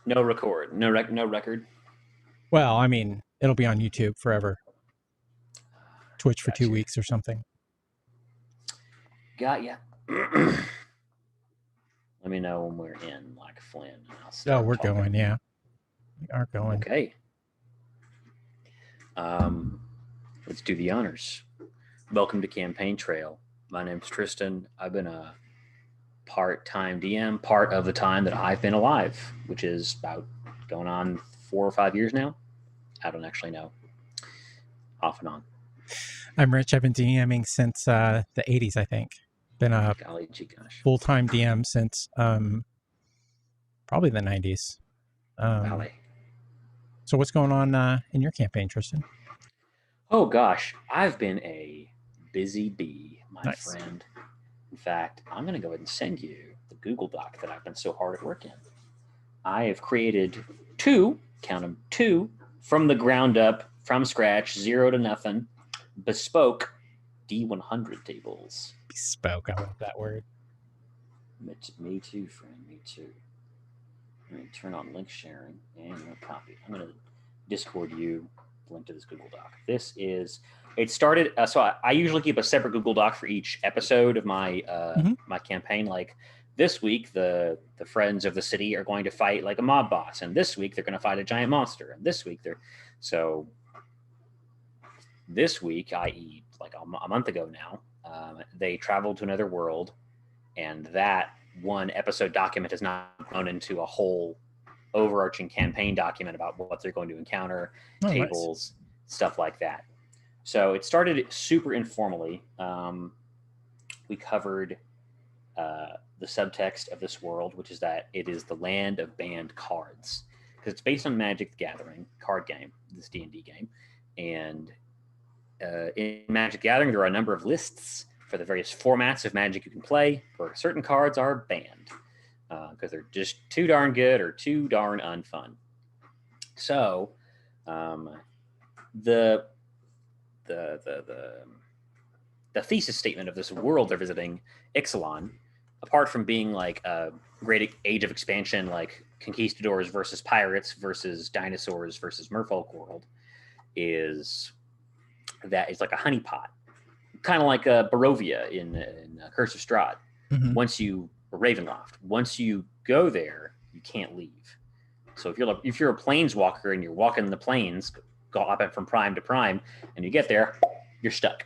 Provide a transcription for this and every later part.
No record. No record. Well, I mean, it'll be on YouTube forever. Twitch for two Gotcha. weeks or something. Got ya. Let me know when we're in, like Flynn, and I'll Oh, start we're talking. going. Yeah, we are going. Okay. Um, let's do the honors. Welcome to Campaign Trail. My name's Tristan. I've been a part-time DM part of the time that I've been alive, which is about going on 4 or 5 years now. I don't actually know. Off and on. I'm Rich. I've been DMing since the '80s, I think. Been a Golly gee gosh. full-time DM since probably the '90s. Golly. So what's going on in your campaign, Tristan? Oh gosh, I've been a busy bee, my Nice. friend. In fact, I'm going to go ahead and send you the Google Doc that I've been so hard at work in. I have created count them, two, from the ground up, from scratch, 0 to nothing, bespoke D100 tables. Bespoke. I love that word. Me too, friend. Me too. Let me turn on link sharing and copy. I'm going to Discord you the link to this Google Doc. It started, so I usually keep a separate Google Doc for each episode of my my campaign. Like this week, the friends of the city are going to fight like a mob boss, and this week they're going to fight a giant monster, and this week this week, i.e., like a month ago now, they traveled to another world, and that one episode document has now grown into a whole overarching campaign document about what they're going to encounter, tables, stuff like that. So it started super informally. We covered the subtext of this world, which is that it is the land of banned cards, because it's based on Magic the Gathering card game, this D&D game, and in Magic the Gathering there are a number of lists for the various formats of Magic you can play, where certain cards are banned because they're just too darn good or too darn unfun. So the thesis statement of this world they're visiting, Ixalan, apart from being like a great age of expansion, like conquistadors versus pirates versus dinosaurs versus merfolk world, is that it's like a honeypot, kind of like a Barovia in Curse of Strahd. Mm-hmm. Once you Ravenloft, once you go there, you can't leave. So if you're a planeswalker and you're walking the plains, go up from prime to prime, and you get there, you're stuck.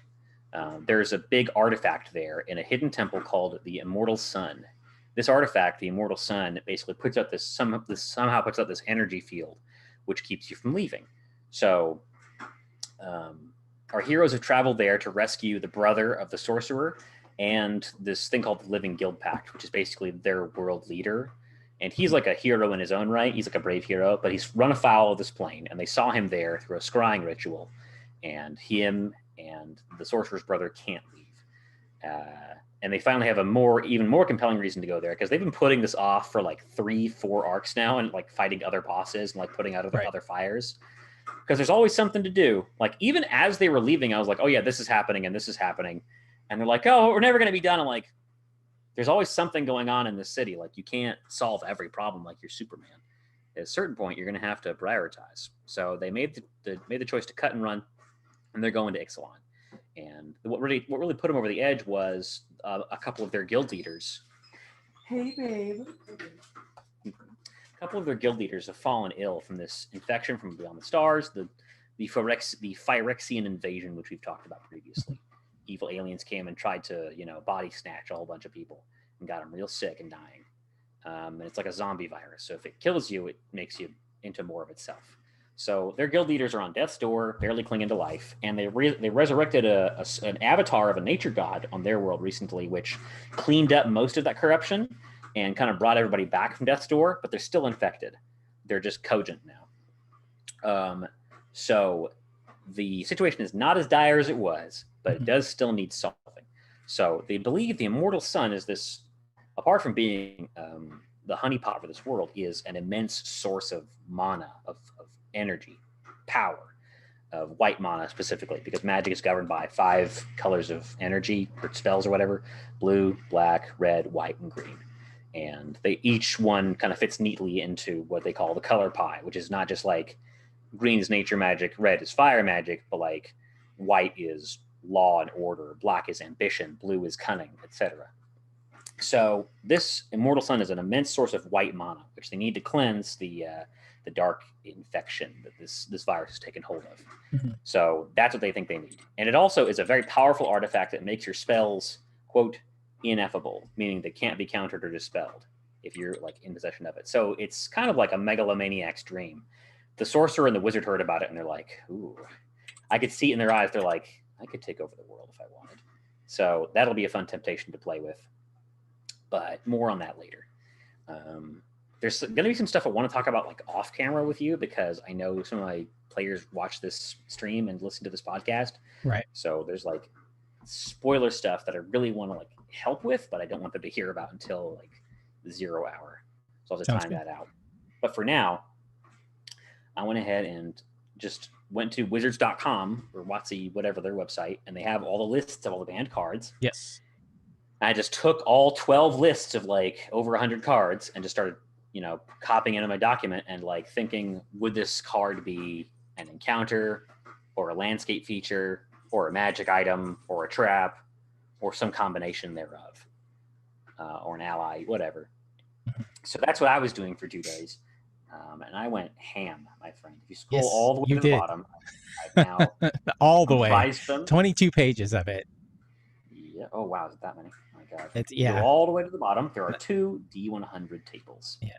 There's a big artifact there in a hidden temple called the Immortal Sun. This artifact, the Immortal Sun, basically somehow puts out this energy field, which keeps you from leaving. So our heroes have traveled there to rescue the brother of the sorcerer and this thing called the Living Guild Pact, which is basically their world leader. And he's like a hero in his own right. He's like a brave hero, but he's run afoul of this plane, and they saw him there through a scrying ritual, and him and the sorcerer's brother can't leave. And they finally have even more compelling reason to go there, because they've been putting this off for like 3-4 arcs now, and like fighting other bosses and like putting out other fires, because there's always something to do. Like even as they were leaving, I was like, oh yeah, this is happening and this is happening, and they're like, oh, we're never going to be done. I'm like, there's always something going on in this city. Like you can't solve every problem like you're Superman. At a certain point, you're going to have to prioritize. So they made the choice to cut and run, and they're going to Ixalan. And what really put them over the edge was a couple of their guild leaders. Hey, babe. A couple of their guild leaders have fallen ill from this infection from beyond the stars, the Phyrexian invasion, which we've talked about previously. Evil aliens came and tried to, body snatch a whole bunch of people and got them real sick and dying. And it's like a zombie virus. So if it kills you, it makes you into more of itself. So their guild leaders are on death's door, barely clinging to life, and they resurrected an avatar of a nature god on their world recently, which cleaned up most of that corruption and kind of brought everybody back from death's door, but they're still infected. They're just cogent now. So the situation is not as dire as it was, but it does still need solving. So they believe the Immortal Sun is this, apart from being the honeypot for this world, is an immense source of mana, of energy, power, of white mana specifically, because magic is governed by 5 colors of energy or spells or whatever: blue, black, red, white, and green. and each one kind of fits neatly into what they call the color pie, which is not just like green is nature magic, red is fire magic, but like white is law and order, black is ambition, blue is cunning, etc. So this Immortal Sun is an immense source of white mana, which they need to cleanse the dark infection that this virus has taken hold of. Mhm. So that's what they think they need. And it also is a very powerful artifact that makes your spells, quote, ineffable, meaning they can't be countered or dispelled if you're like in possession of it. So it's kind of like a megalomaniac's dream. The sorcerer and the wizard heard about it and they're like, ooh, I could see it in their eyes. They're like, I could take over the world if I wanted. So that'll be a fun temptation to play with. But more on that later. There's going to be some stuff I want to talk about like off camera with you because I know some of my players watch this stream and listen to this podcast. Right. So there's like spoiler stuff that I really want to like help with, but I don't want them to hear about until like the 0 hour. So I'll have to time that out. But for now, I went ahead and just went to wizards.com or WotC, whatever their website, and they have all the lists of all the banned cards. Yes. I just took all 12 lists of like over 100 cards and just started, copying into my document and like thinking, would this card be an encounter or a landscape feature or a magic item or a trap or some combination thereof, or an ally, whatever. So that's what I was doing for 2 days. And I went ham, my friend. If you scroll all the way to the bottom, I've now all the way, them. 22 pages of it. Yeah. Oh, wow. Is it that many? Oh, my God. It's, Go all the way to the bottom. There are 2 D100 tables. Yeah.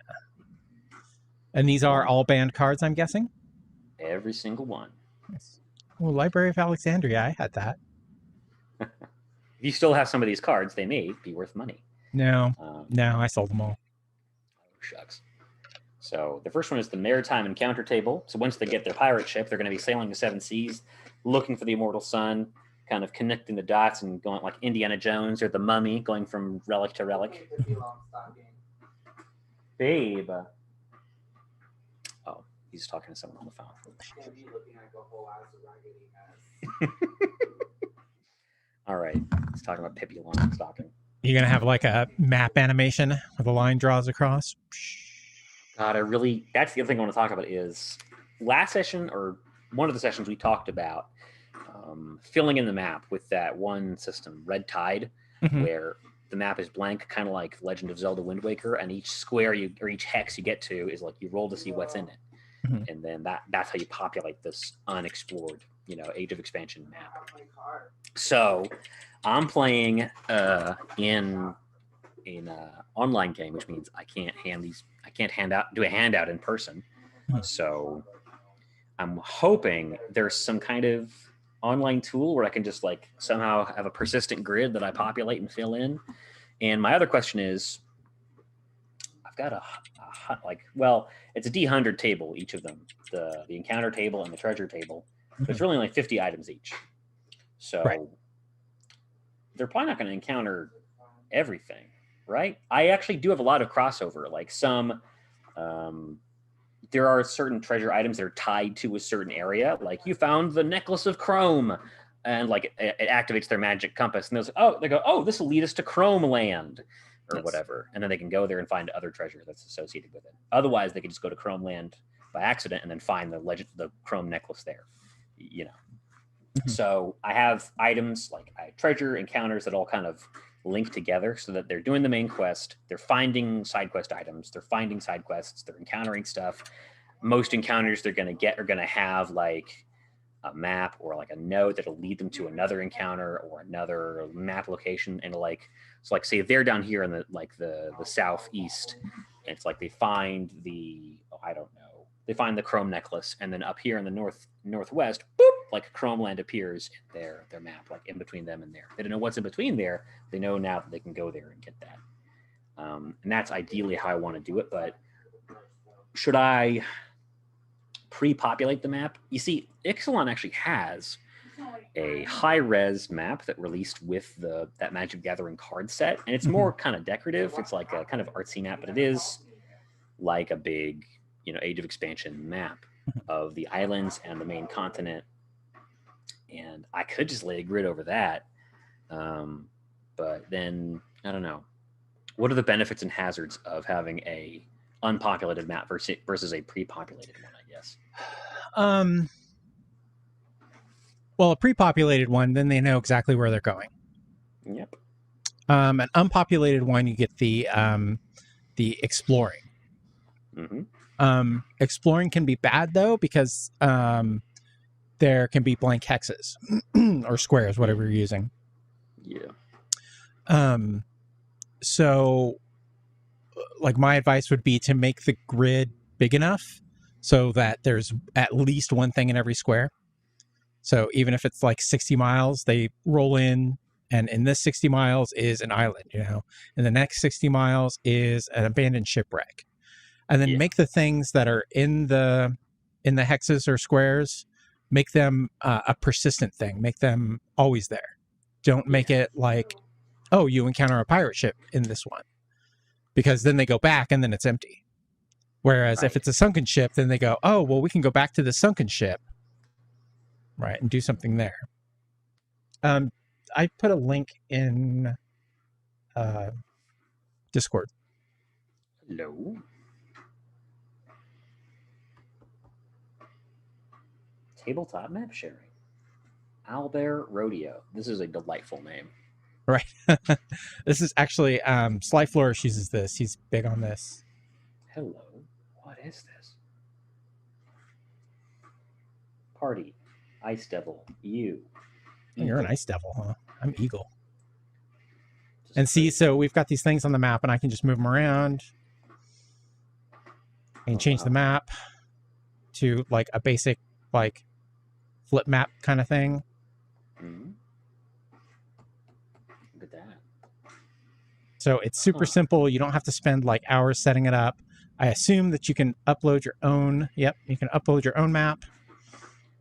And these are all banned cards, I'm guessing? Every single one. Yes. Well, Library of Alexandria, I had that. If you still have some of these cards, they may be worth money. No, I sold them all. Oh, shucks. So the first one is the Maritime Encounter table. So once they get their pirate ship, they're going to be sailing the 7 seas, looking for the Immortal Sun, kind of connecting the dots and going like Indiana Jones or the Mummy, going from relic to relic. Babe. Oh, he's talking to someone on the phone. All right. He's talking about Pippi Longstocking. You're going to have like a map animation where the line draws across? God, that's the other thing I want to talk about is last session or one of the sessions we talked about filling in the map with that one system, Red Tide, where the map is blank, kind of like Legend of Zelda Wind Waker, and each square or each hex you get to is like you roll to see what's in it. And then that's how you populate this unexplored, Age of Expansion map. So I'm playing in an online game, which means I can't do a handout in person. So I'm hoping there's some kind of online tool where I can just like somehow have a persistent grid that I populate and fill in. And my other question is, I've got it's a D100 table, each of them, the encounter table and the treasure table. But it's really like 50 items each. So they're probably not going to encounter everything, right? I actually do have a lot of crossover, like some there are certain treasure items that are tied to a certain area. Like you found the necklace of Chrome, and like it activates their magic compass, and they go, oh, this will lead us to Chrome Land, or whatever, and then they can go there and find other treasure that's associated with it. Otherwise, they can just go to Chrome Land by accident and then find the Chrome necklace there. So I have items like treasure encounters that all kind of link together so that they're doing the main quest, they're finding side quest items, they're finding side quests, they're encountering stuff. Most encounters they're going to get are going to have like a map or like a node that'll lead them to another encounter or another map location. And say if they're down here in the southeast, and it's like they find they find the Chrome necklace, and then up here in the northwest, boop, like Chrome Land appears in their map, like in between them and there. They don't know what's in between there. They know now that they can go there and get that. And that's ideally how I want to do it. But should I pre-populate the map? You see, Ixalan actually has a high-res map that released with that Magic Gathering card set, and it's more kind of decorative. It's like a kind of artsy map, but it is like a big Age of Expansion map of the islands and the main continent. And I could just lay a grid over that. But then, I don't know. what are the benefits and hazards of having a unpopulated map versus a pre-populated one, I guess? Well, a pre-populated one, then they know exactly where they're going. Yep. An unpopulated one, you get the exploring. Mm-hmm. Exploring can be bad though, because there can be blank hexes or squares, whatever you're using. Yeah. So like my advice would be to make the grid big enough so that there's at least one thing in every square. So even if it's like 60 miles, they roll in, and in this 60 miles is an island, and the next 60 miles is an abandoned shipwreck. And then make the things that are in the hexes or squares, make them a persistent thing. Make them always there. Don't make it like, oh, you encounter a pirate ship in this one, because then they go back and then it's empty. Whereas if it's a sunken ship, then they go, oh, well, we can go back to the sunken ship, right, and do something there. I put a link in Discord. Hello. Tabletop map sharing. Owlbear Rodeo. This is a delightful name. Right. This is actually Sly Flourish uses this. He's big on this. Hello. What is this? Party. Ice Devil. You. Oh, you're an Ice Devil, huh? I'm Eagle. And see, so we've got these things on the map, and I can just move them around and change the map to like a basic like flip map kind of thing. Mm-hmm. Look at that. So it's super simple. You don't have to spend like hours setting it up. I assume that you can upload your own. Yep, you can upload your own map.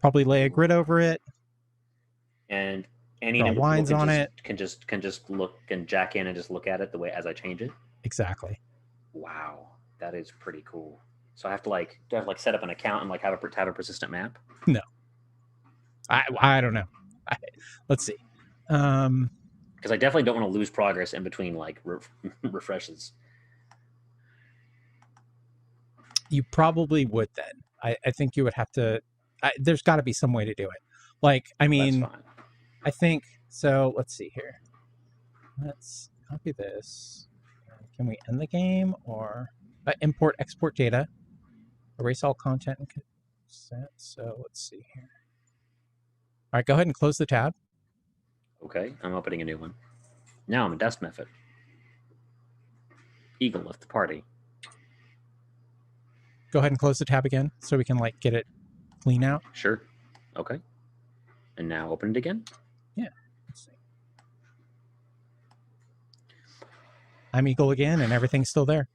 Probably lay a grid over it. And any draw lines on it. Can just look and jack in and just look at it the way as I change it. Exactly. Wow, that is pretty cool. So I have to do I have to set up an account and have a persistent map? No. I don't know. Let's see. Because I definitely don't want to lose progress in between refreshes. You probably would then. I think you would have to. There's got to be some way to do it. I mean, that's fine. I think so. Let's see here. Let's copy this. Can we end the game or import export data? Erase all content and consent. So let's see here. All right, go ahead and close the tab. Okay, I'm opening a new one. Now I'm in desk method. Eagle left the party. Go ahead and close the tab again so we can get it clean out. Sure. Okay. And now open it again. Yeah. Let's see. I'm Eagle again, and everything's still there.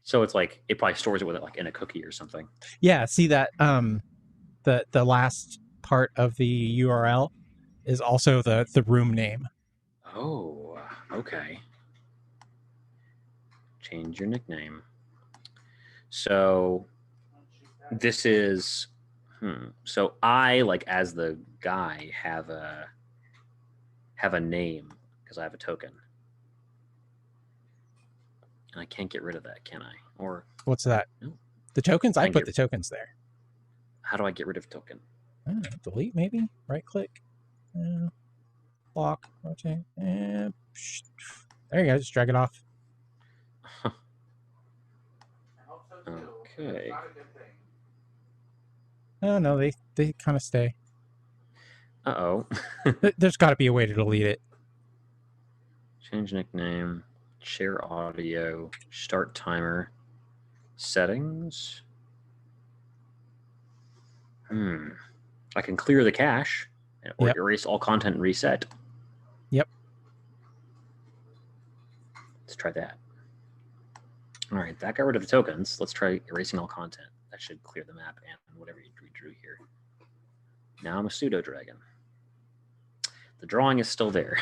So it's it probably stores it with it in a cookie or something. Yeah. See that the last part of the URL is also the room name. Oh, okay. Change your nickname. So this is so I as the guy have a name because I have a token. And I can't get rid of that, can I? Or what's that? No. The tokens? I put the tokens there. How do I get rid of token? Delete maybe? Right click. Block, rotate. There you go. Just drag it off. Okay. Oh no, they kind of stay. Uh-oh. There's got to be a way to delete it. Change nickname, share audio, start timer, settings. I can clear the cache or erase all content and reset. Yep. Let's try that. All right, that got rid of the tokens. Let's try erasing all content. That should clear the map and whatever you drew here. Now I'm a pseudo dragon. The drawing is still there.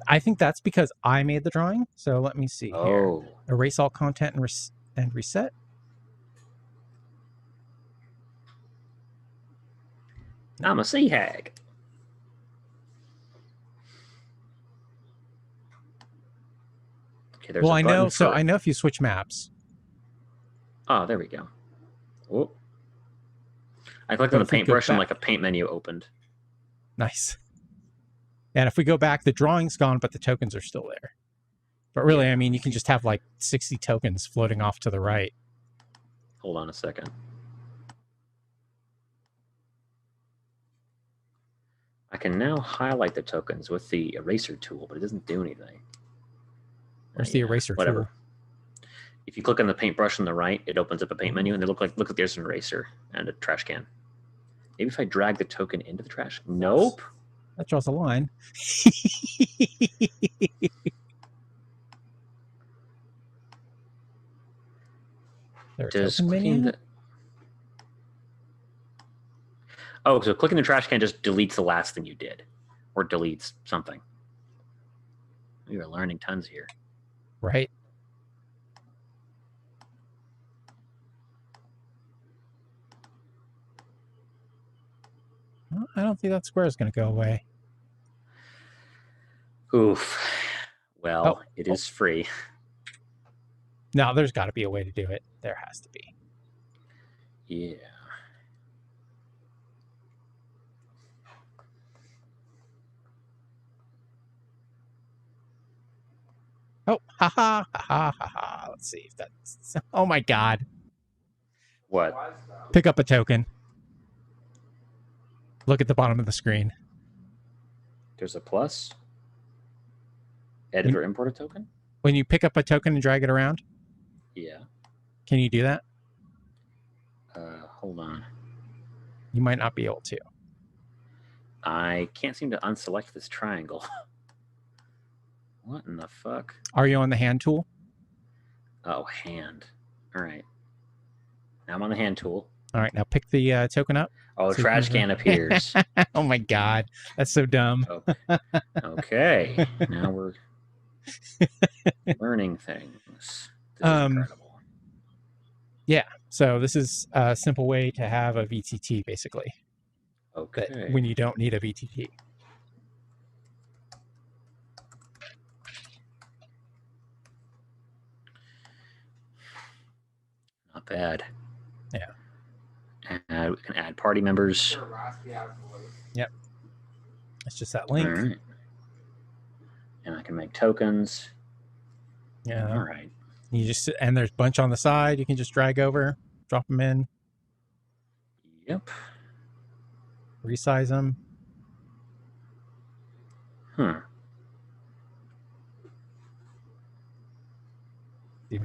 I think that's because I made the drawing. So let me see here. Erase all content and reset. I'm a sea hag. Okay, there's Well, a I button know. So for... I know if you switch maps. Oh, there we go. Oh. I clicked But on the if we go paintbrush and back- like a paint menu opened. Nice. And if we go back, the drawing's gone, but the tokens are still there. But really, Yeah. I mean, you can just have like 60 tokens floating off to the right. Hold on a second. I can now highlight the tokens with the eraser tool, but it doesn't do anything. Where's the eraser whatever. tool? If you click on the paintbrush on the right, it opens up a paint menu, and they look like there's an eraser and a trash can. Maybe if I drag the token into the trash. Nope. That draws a line. There's a token menu. Oh, so clicking the trash can just deletes the last thing you did, or deletes something. We are learning tons here. Right. Well, I don't think that square is going to go away. Oof. Well, it is free. No, there's got to be a way to do it. There has to be. Yeah. Oh, ha ha ha ha ha. Let's see if that's. Oh my God. What? Pick up a token. Look at the bottom of the screen. There's a plus. Edit or import a token? When you pick up a token and drag it around? Yeah. Can you do that? Hold on. You might not be able to. I can't seem to unselect this triangle. What in the fuck? Are you on the hand tool? Oh, hand. All right. Now I'm on the hand tool. All right, now pick the token up. Oh, So trash can appears. Oh my God, that's so dumb. Oh, okay. Now we're learning things. This is incredible. Yeah, so this is a simple way to have a VTT, basically. Okay. When you don't need a VTT. Not bad. Yeah. And we can add party members. Yep. It's just that link. All right. And I can make tokens. Yeah. All right. You just and there's a bunch on the side. You can just drag over, drop them in. Yep. Resize them. Even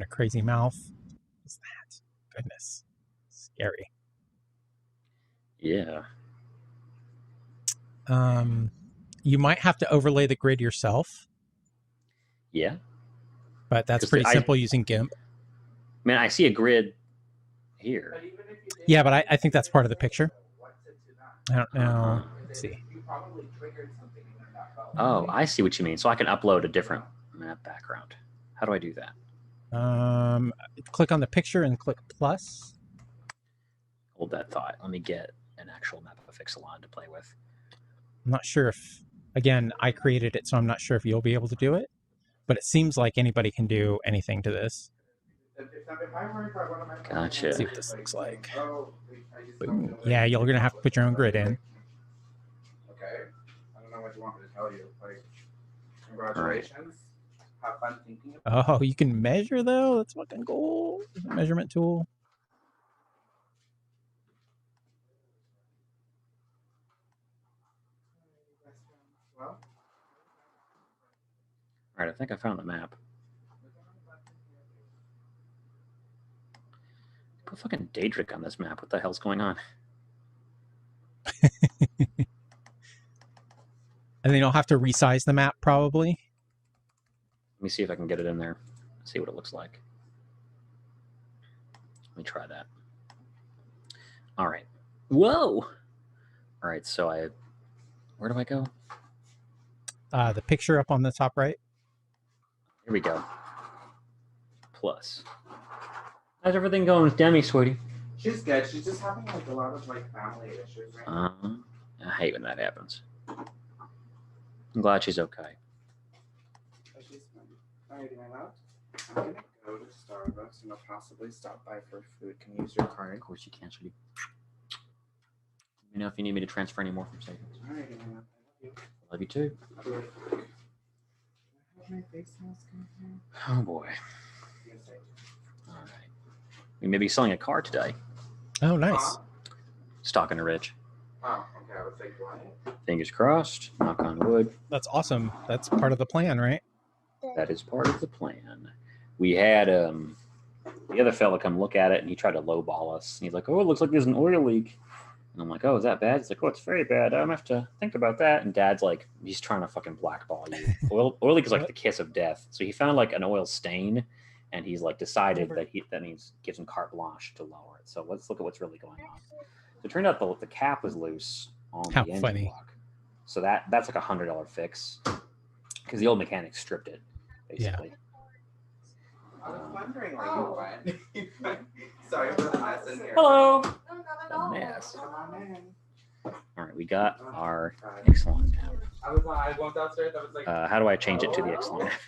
a crazy mouth. What's that? Goodness. Scary. Yeah. You might have to overlay the grid yourself. Yeah. But that's pretty simple using GIMP. Man, I see a grid here. Yeah, but I think that's part of the picture. I don't know. Let's see. Oh, I see what you mean. So I can upload a different map background. How do I do that? Click on the picture and click plus. Hold that thought. Let me get an actual map of Ixalan to play with. I'm not sure if, again, I created it, so I'm not sure if you'll be able to do it. But it seems like anybody can do anything to this. Gotcha. Let's see what this looks like. Boom. Yeah, you're going to have to put your own grid in. Okay. I don't know what you want me to tell you. Like, congratulations. Have fun thinking. Oh, you can measure, though? That's fucking cool. Measurement tool. Well, All right, I think I found the map. Put fucking Daedric on this map. What the hell's going on? And then you'll have to resize the map, probably. Let me see if I can get it in there. See what it looks like. Let me try that. All right. Whoa! All right, so where do I go? The picture up on the top right. Here we go. Plus. How's everything going with Demi, sweetie? she's good. She's just having like a lot of like family issues right now. I hate when that happens. I'm glad she's okay. Are you doing that? I'm gonna go to Starbucks and I'll possibly stop by for food. Can you use your card? Of course you can, sweetie. Let me know if you need me to transfer any more from savings. All right, Anna. I Love you too. love you. Can I have my face mask in here? Oh boy. Yes, I do. All right. We may be selling a car today. Oh, nice. Huh? Just talking to Rich. Oh, okay. I was like, what? Fingers crossed. Knock on wood. That's awesome. That's part of the plan, right? That is part of the plan. We had the other fella come look at it, and he tried to lowball us. And he's like, "Oh, it looks like there's an oil leak." And I'm like, "Oh, is that bad?" He's like, "Oh, it's very bad. I'm gonna have to think about that." And Dad's like, he's trying to fucking blackball you. Oil leak is like the kiss of death. So he found like an oil stain, and he's like decided that means gives him carte blanche to lower it. So let's look at what's really going on. So it turned out the cap was loose on How the engine funny. block. So that's like $100 fix because the old mechanic stripped it basically. I was wondering where you went. Sorry for the mess in here. Hello. No, not at A all. mess. Come on in. All right, we got our Sorry. Excellent app. I went downstairs. I was like, How do I change it to the Excellent app?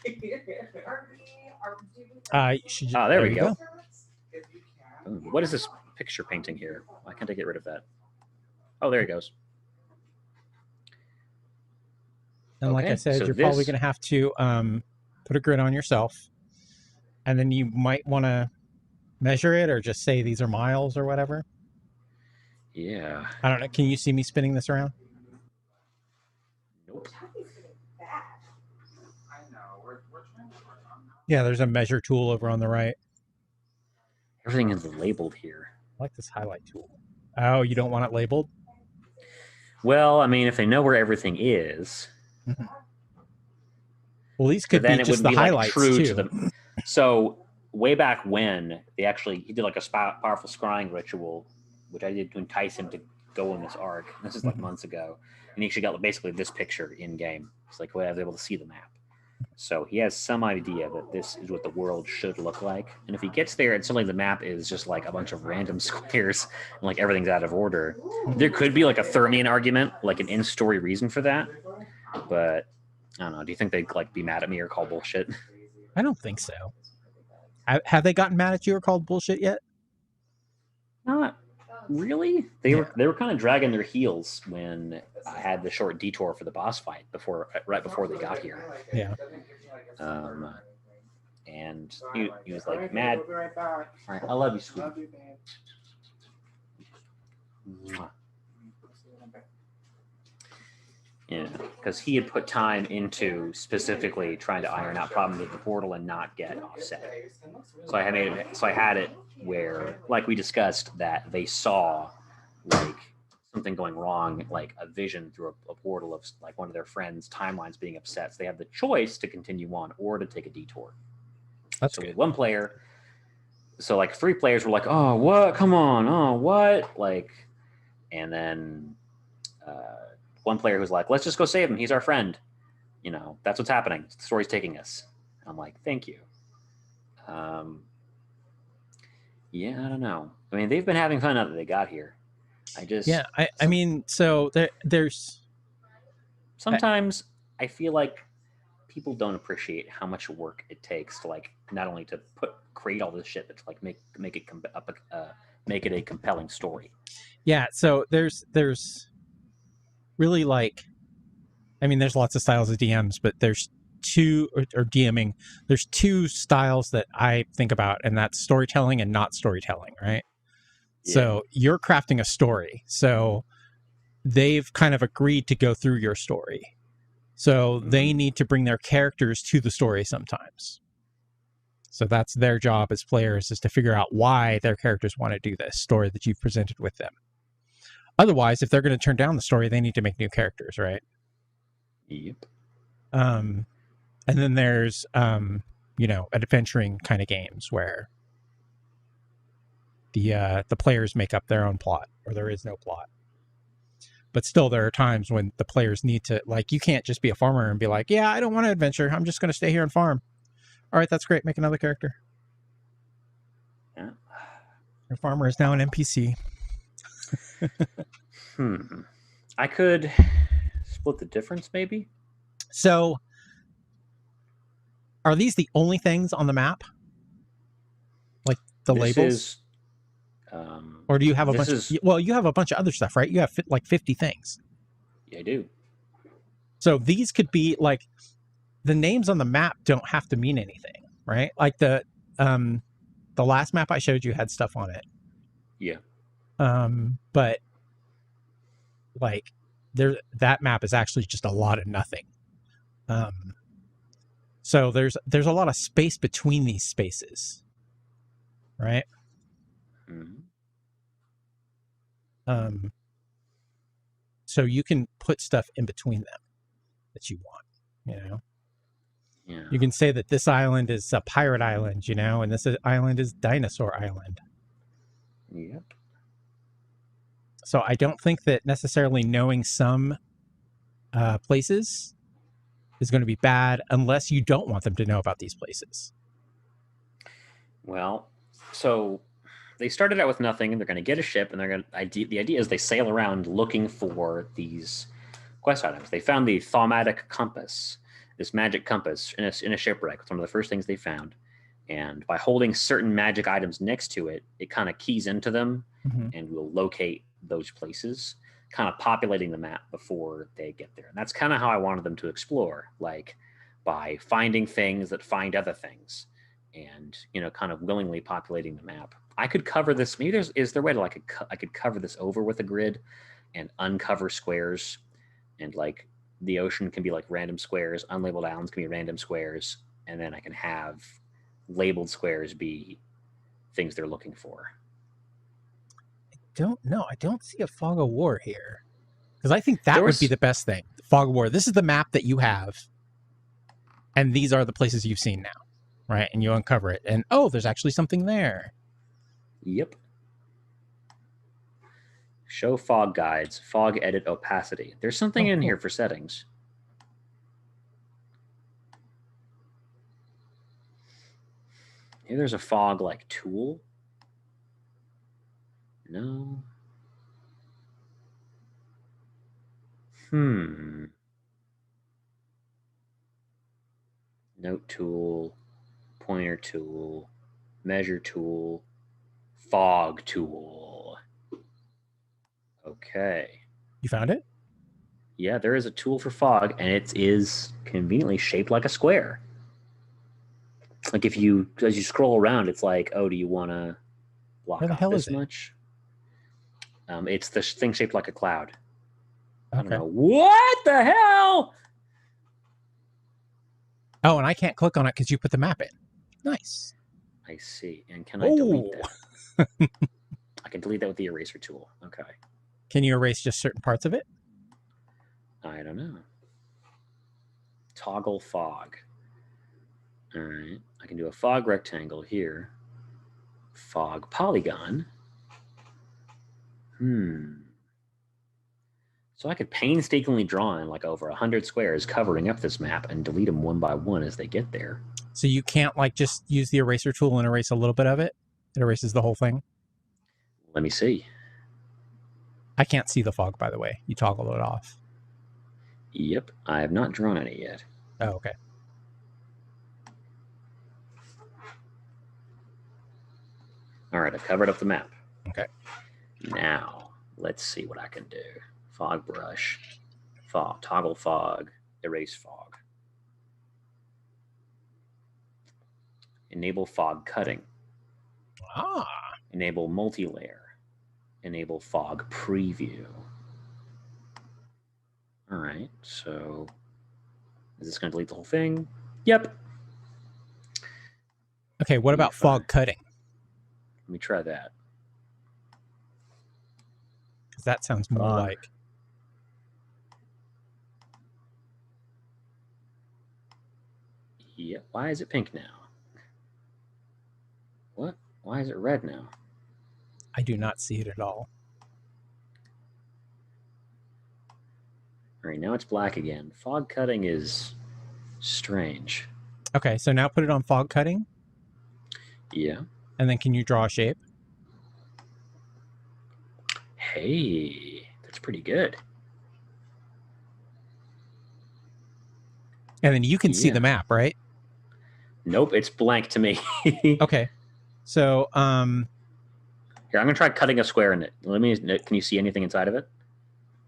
You should just, Oh, there we you go. if you can. Ooh, what is this picture painting here? Why can't I get rid of that? Oh, there he goes. And like I Okay, said, so you're probably this- going to have to put a grid on yourself. And then you might want to measure it or just say these are miles or whatever. Yeah. I don't know. Can you see me spinning this around? Nope. I know. We're trying to work on that. Yeah, there's a measure tool over on the right. Everything is labeled here. I like this highlight tool. Oh, you don't want it labeled? Well, I mean, if they know where everything is, Well, these could then be it just would the be like highlights true too. to the. So way back when he did like a powerful scrying ritual, which I did to entice him to go on this arc. This is like months ago, and he actually got basically this picture in game. It's like I was able to see the map. So he has some idea that this is what the world should look like. And if he gets there and suddenly the map is just like a bunch of random squares and like everything's out of order, there could be like a Thermian argument, like an in-story reason for that. But I don't know. Do you think they'd like be mad at me or call bullshit? I don't think so. Have they gotten mad at you or called bullshit yet? Not really. They were kind of dragging their heels when I had the short detour for the boss fight right before they got here. Yeah. And he was like mad. We'll be right back. All right, I love you, sweetie. Love you, babe. Mwah. Yeah, because he had put time into specifically trying to iron out problems with the portal and not get offset. So I had it where, like we discussed, that they saw like something going wrong, like a vision through a portal of like one of their friends' timelines being upset. So they have the choice to continue on or to take a detour. That's So good. with one player, so like 3 players were like, "Oh, what? Come on! Oh, what?" Like, and then one player who's like, "Let's just go save him. He's our friend. You know, that's what's happening. The story's taking us." I'm like, "Thank you." Yeah, I don't know. I mean, they've been having fun now that they got here. I mean, so there's Sometimes I feel like people don't appreciate how much work it takes to like not only to create all this shit, but to like make it a compelling story. yeah. So there's really like, I mean, there's lots of styles of DMs, but there's two or DMing. There's 2 styles that I think about, and that's storytelling and not storytelling, right? Yeah. So you're crafting a story. So they've kind of agreed to go through your story. So they need to bring their characters to the story sometimes. So that's their job as players, is to figure out why their characters want to do this story that you've presented with them. Otherwise, if they're going to turn down the story, they need to make new characters, right? Yep. And then there's, adventuring kind of games where the players make up their own plot, or there is no plot. But still, there are times when the players need to, like, you can't just be a farmer and be like, yeah, I don't want to adventure. I'm just going to stay here and farm. All right, that's great. Make another character. Yeah. Your farmer is now an NPC. I could split the difference, maybe. So Are these the only things on the map? Like the This labels? is, Or do you have a this bunch is, of... Well, you have a bunch of other stuff, right? You have like 50 things. yeah, I do. So these could be like... The names on the map don't have to mean anything, right? Like the last map I showed you had stuff on it. Yeah. But like that map is actually just a lot of nothing. So there's a lot of space between these spaces, right? Mm-hmm. So you can put stuff in between them that you want, you know? Yeah. You can say that this island is a pirate island, you know, and this island is dinosaur island. Yep. So I don't think that necessarily knowing some places is going to be bad unless you don't want them to know about these places. Well, so they started out with nothing, and they're going to get a ship, and they're going to. The idea is they sail around looking for these quest items. They found the thaumatic compass, this magic compass in a shipwreck. It's one of the first things they found, and by holding certain magic items next to it, it kind of keys into them, and will locate those places, kind of populating the map before they get there. And that's kind of how I wanted them to explore, like by finding things that find other things, and kind of willingly populating the map. I could cover this. Maybe is there a way to I could cover this over with a grid and uncover squares, and like the ocean can be like random squares, unlabeled islands can be random squares, and then I can have labeled squares be things they're looking for. Don't know. I don't see a fog of war here, because I think that would be the best thing. The fog of war. This is the map that you have, and these are the places you've seen now, right? And you uncover it, and oh, there's actually something there. Yep. Show fog guides, fog edit opacity. There's something in here for settings. Maybe there's a fog like tool. No. Note tool, pointer tool, measure tool, fog tool. Okay. You found it? Yeah, there is a tool for fog, and it is conveniently shaped like a square. Like as you scroll around, it's like, oh, do you want to block off this much? It's the thing shaped like a cloud. Okay. I don't know. What the hell? Oh, and I can't click on it because you put the map in. Nice. I see. And can I delete that? I can delete that with the eraser tool. Okay. Can you erase just certain parts of it? I don't know. Toggle fog. All right. I can do a fog rectangle here. Fog polygon. So I could painstakingly draw in like over 100 squares covering up this map and delete them one by one as they get there. So you can't like just use the eraser tool and erase a little bit of it? It erases the whole thing? Let me see. I can't see the fog, by the way. You toggle it off. Yep. I have not drawn any yet. Oh, okay. All right. I've covered up the map. Okay. Now, let's see what I can do. Fog brush, fog, toggle fog, erase fog. Enable fog cutting. Enable multilayer. Enable fog preview. All right, so is this going to delete the whole thing? Yep. Okay, what about fog cutting? Let me try that. That sounds more like... Yeah, why is it pink now? What? Why is it red now? I do not see it at all. All right, now it's black again. Fog cutting is strange. Okay, so now put it on fog cutting. Yeah. And then can you draw a shape? Hey, that's pretty good. And then you can see the map, right? Nope, it's blank to me. Okay. So, Here, I'm gonna try cutting a square in it. Can you see anything inside of it?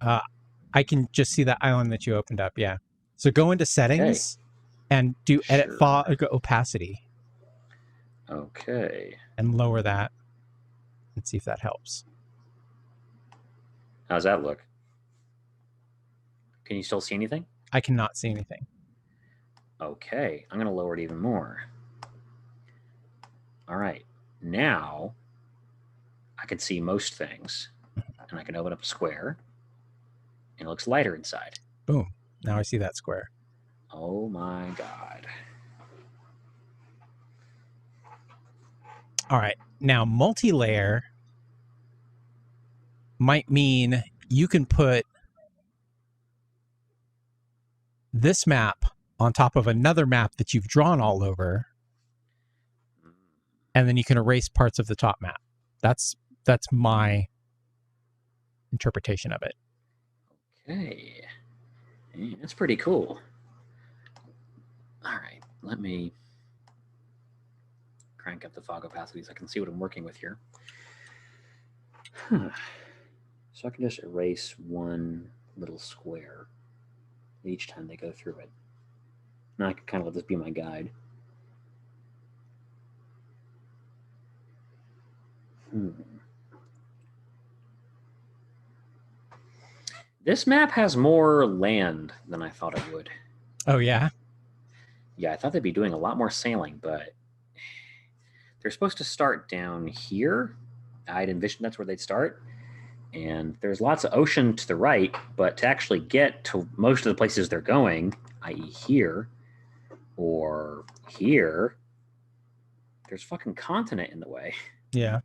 I can just see that island that you opened up. Yeah. So go into settings and do edit Sure. fog opacity Okay. and lower that and see if that helps. How's that look? Can you still see anything? I cannot see anything. Okay, I'm gonna lower it even more. All right, now I can see most things, and I can open up a square, and it looks lighter inside. Boom. Now I see that square. Oh my god. All right. Now, multi-layer might mean you can put this map on top of another map that you've drawn all over, and then you can erase parts of the top map. That's my interpretation of it. Okay. Yeah, that's pretty cool. All right, let me crank up the fog opacity so I can see what I'm working with here. So I can just erase one little square each time they go through it. Now I can kind of let this be my guide. This map has more land than I thought it would. Oh, yeah? Yeah, I thought they'd be doing a lot more sailing, but they're supposed to start down here. I'd envisioned that's where they'd start. And there's lots of ocean to the right, but to actually get to most of the places they're going, i.e. here or here, there's fucking continent in the way. Yeah.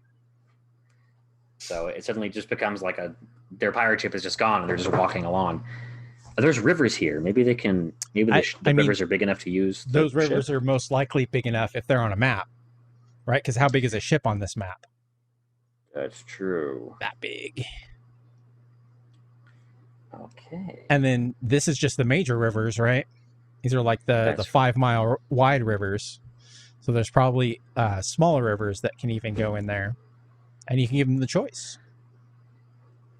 So it suddenly just becomes like their pirate ship is just gone and they're just walking along. There's rivers here. Maybe they can. Maybe the rivers are big enough to use. Those rivers are most likely big enough if they're on a map, right? Because how big is a ship on this map? That's true. That big. Okay. And then this is just the major rivers, right? These are like the 5 mile wide rivers. So there's probably smaller rivers that can even go in there, and you can give them the choice.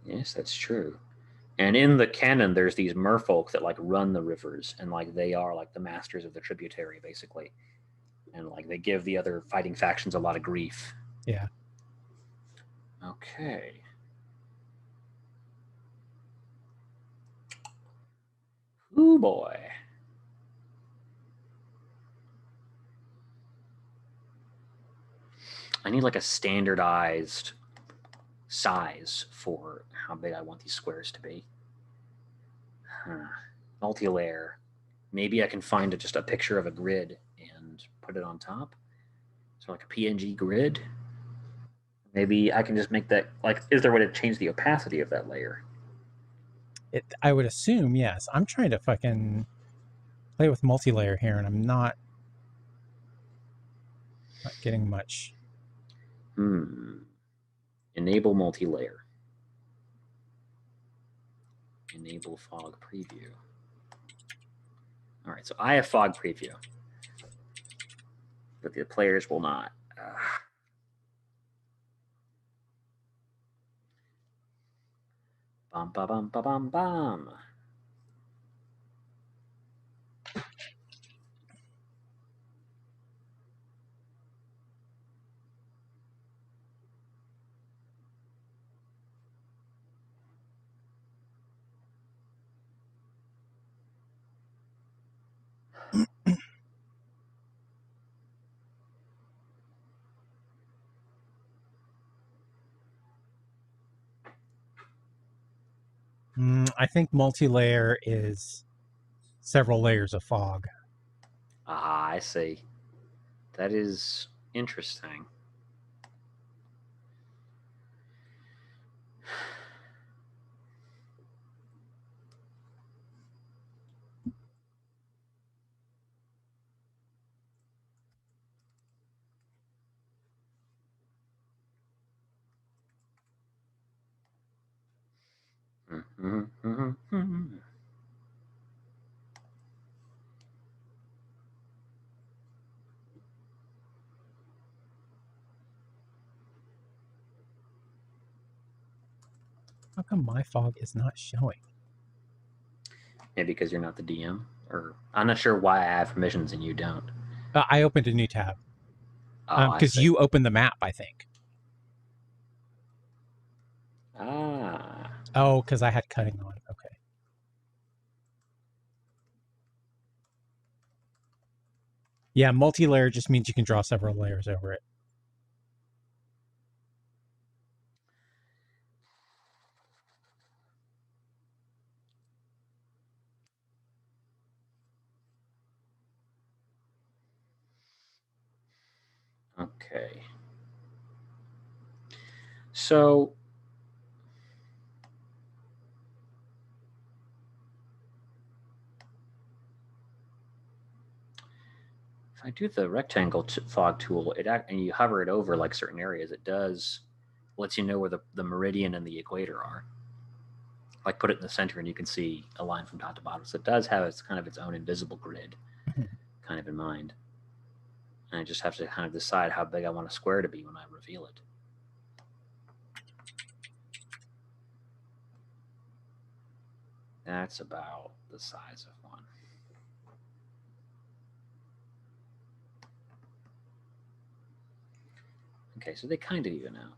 Yes, that's true. And in the canon, there's these merfolk that like run the rivers, and like they are like the masters of the tributary, basically, and like they give the other fighting factions a lot of grief. Yeah. Okay. Ooh boy. I need like a standardized size for how big I want these squares to be. Multi-layer. Maybe I can find just a picture of a grid and put it on top. So like a PNG grid. Maybe I can just make that, like, is there a way to change the opacity of that layer? I would assume, yes. I'm trying to fucking play with multi-layer here, and I'm not getting much. Enable multi-layer. Enable fog preview. All right, so I have fog preview, but the players will not. Bum ba bum ba bum bum. I think multi-layer is several layers of fog. Ah, I see. That is interesting. How come my fog is not showing? Maybe because you're not the DM, or I'm not sure why I have permissions and you don't. I opened a new tab. Oh, I Because see. you opened the map, I think. Ah, Oh, because I had cutting on. Okay. Yeah, multi-layer just means you can draw several layers over it. okay. So if I do the rectangle fog tool, and you hover it over like certain areas, it does lets you know where the meridian and the equator are. Like put it in the center, and you can see a line from top to bottom. So it does have its kind of its own invisible grid, kind of in mind. And I just have to kind of decide how big I want a square to be when I reveal it. That's about the size of one. Okay, so they kind of even out.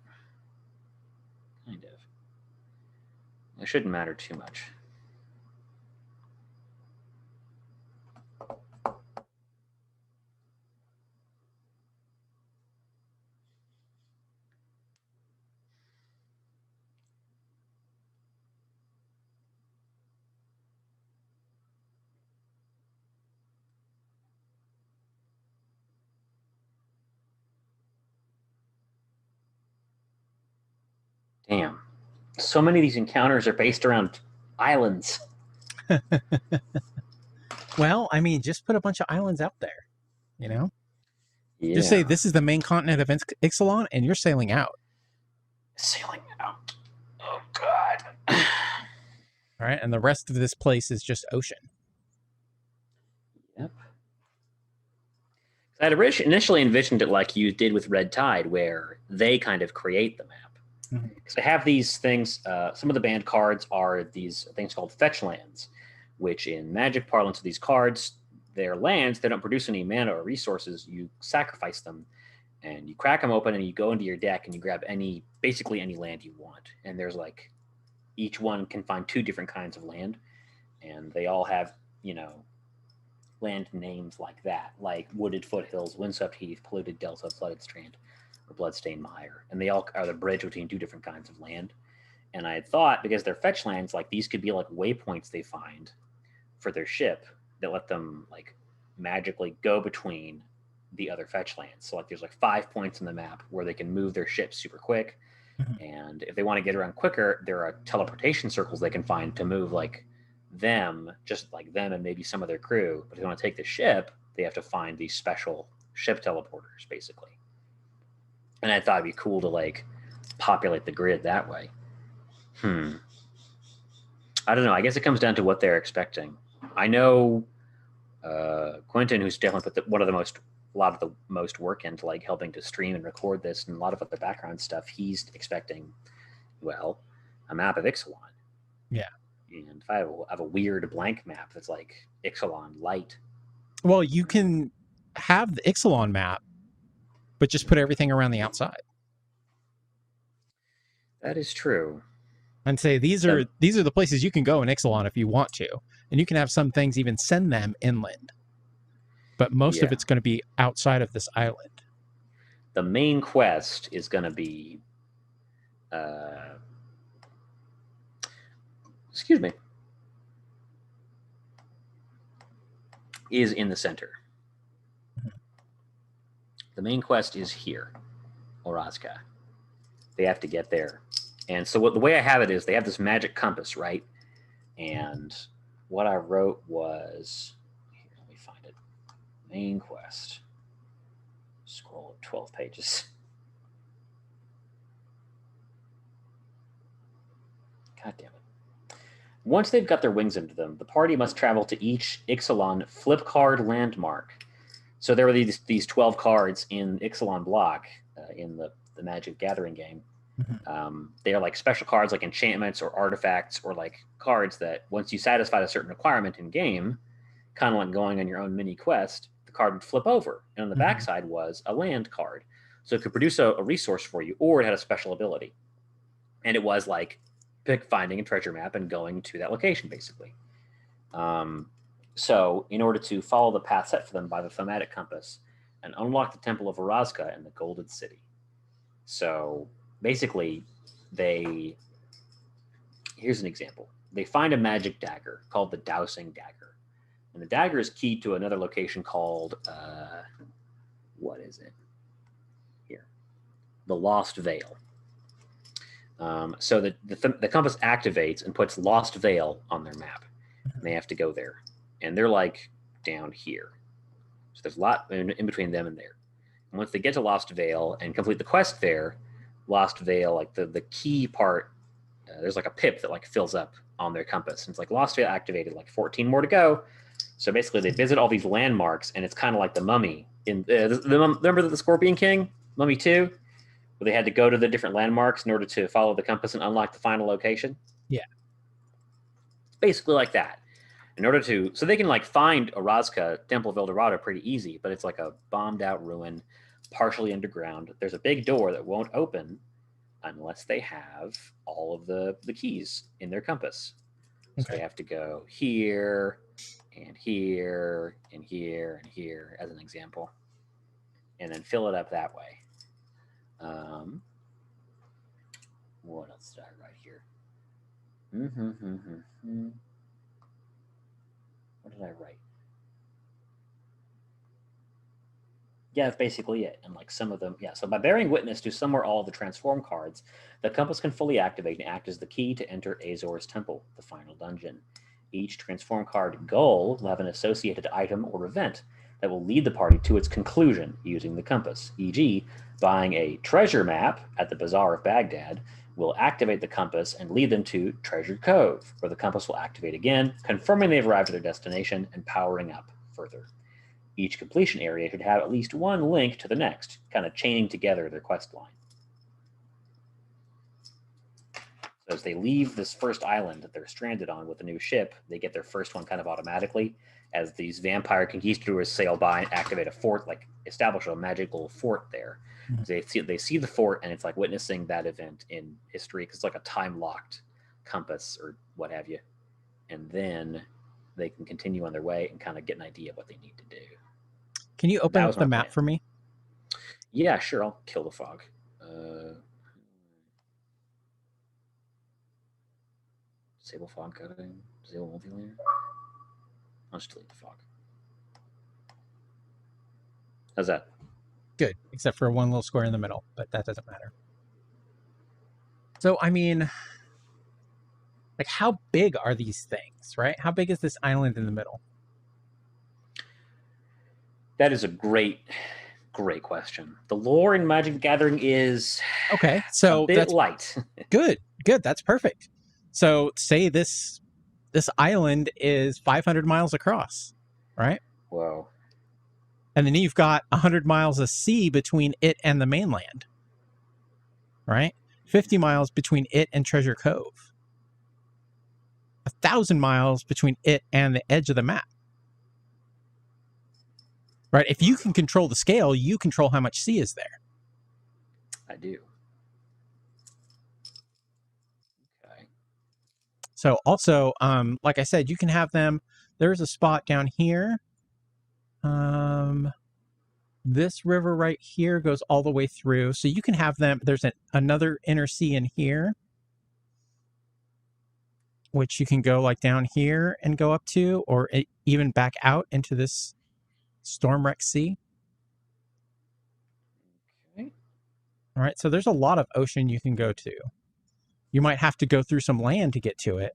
Kind of. It shouldn't matter too much. Damn. So many of these encounters are based around islands. Well, I mean, just put a bunch of islands out there, you know? Yeah. Just say this is the main continent of Ixalan, and you're sailing out. Sailing out. Oh, God. All right, and the rest of this place is just ocean. Yep. I had initially envisioned it like you did with Red Tide, where they kind of create the map. Because I have these things. Some of the banned cards are these things called fetch lands, which in Magic parlance, these cards, they're lands. They don't produce any mana or resources. You sacrifice them, and you crack them open, and you go into your deck, and you grab basically any land you want. And there's like each one can find 2 different kinds of land, and they all have land names like that, like Wooded Foothills, Windswept Heath, Polluted Delta, Flooded Strand, or Bloodstained Mire. And they all are the bridge between 2 different kinds of land. And I had thought, because they're fetch lands, like these could be like waypoints they find for their ship that let them like magically go between the other fetch lands. So like there's like 5 points in the map where they can move their ship super quick. And if they want to get around quicker, there are teleportation circles they can find to move like them, just like them and maybe some of their crew. But if they want to take the ship, they have to find these special ship teleporters, basically. And I thought it'd be cool to like populate the grid that way. I don't know. I guess it comes down to what they're expecting. I know Quentin, who's definitely put a lot of the most work into like helping to stream and record this, and a lot of other background stuff. He's expecting, well, a map of Ixalan. Yeah. And if I have a weird blank map that's like Ixalan light. Well, you can have the Ixalan map, but just put everything around the outside. That is true. And say these are the places you can go in Ixalan if you want to, and you can have some things even send them inland. But most of it's going to be outside of this island. The main quest is going to be, excuse me, is in the center. The main quest is here, Orazka. They have to get there. And so the way I have it is they have this magic compass, right? And what I wrote was, here, let me find it. Main quest. Scroll 12 pages. God damn it. Once they've got their wings into them, the party must travel to each Ixalan flip card landmark. So there were these 12 cards in Ixalan block in the Magic Gathering game. They are like special cards, like enchantments or artifacts, or like cards that once you satisfied a certain requirement in game, kind of like going on your own mini quest, the card would flip over, and on the backside was a land card, so it could produce a resource for you, or it had a special ability, and it was like finding a treasure map and going to that location, basically. So, in order to follow the path set for them by the thematic compass and unlock the Temple of Orazka in the Golden City. So, basically, here's an example. They find a magic dagger called the Dowsing Dagger. And the dagger is keyed to another location called, what is it? Here. The Lost Vale. So the compass activates and puts Lost Vale on their map. And they have to go there. And they're like down here. So there's a lot in between them and there. And once they get to Lost Vale and complete the quest there, Lost Vale, like the key part, there's like a pip that like fills up on their compass. And it's like Lost Vale activated, like 14 more to go. So basically they visit all these landmarks, and it's kind of like the Mummy. Remember the Scorpion King, Mummy 2? Where they had to go to the different landmarks in order to follow the compass and unlock the final location? Yeah. It's basically like that. In order to, so they can like find Orazka, Temple of El Dorado pretty easy, but it's like a bombed out ruin, partially underground. There's a big door that won't open unless they have all of the keys in their compass. So they have to go here and here and here and here as an example, and then fill it up that way. What else did I write here? What did I write? Yeah, that's basically it. And like some of them, yeah. So by bearing witness to some or all of the transform cards, the compass can fully activate and act as the key to enter Azor's Temple, the final dungeon. Each transform card goal will have an associated item or event that will lead the party to its conclusion using the compass. E.g., buying a treasure map at the Bazaar of Baghdad will activate the compass and lead them to Treasure Cove, where the compass will activate again, confirming they've arrived at their destination and powering up further. Each completion area should have at least one link to the next, kind of chaining together their quest line. So as they leave this first island that they're stranded on with the new ship, they get their first one kind of automatically, as these vampire conquistadors sail by and activate a fort, like establish a magical fort there. They see the fort, and it's like witnessing that event in history, because it's like a time-locked compass or what have you. And then they can continue on their way and kind of get an idea of what they need to do. Can you open up the map for me? Yeah, sure. I'll kill the fog. Disable fog coding. Disable multilayer. I'll just delete the fog. How's that? Good, except for one little square in the middle, but that doesn't matter. So, I mean, like, how big are these things, right? How big is this island in the middle? That is a great question. The lore in Magic the Gathering is so a bit light. Good. That's perfect. So, say this island is 500 miles across, right? Whoa. And then you've got 100 miles of sea between it and the mainland, right? 50 miles between it and Treasure Cove. 1,000 miles between it and the edge of the map. Right? If you can control the scale, you control how much sea is there. I do. Okay. So also, like I said, you can have them. There's a spot down here. This river right here goes all the way through. So you can have them. There's another inner sea in here, which you can go like down here and go up to, or even back out into this Stormwreck Sea. Okay. All right. So there's a lot of ocean you can go to. You might have to go through some land to get to it.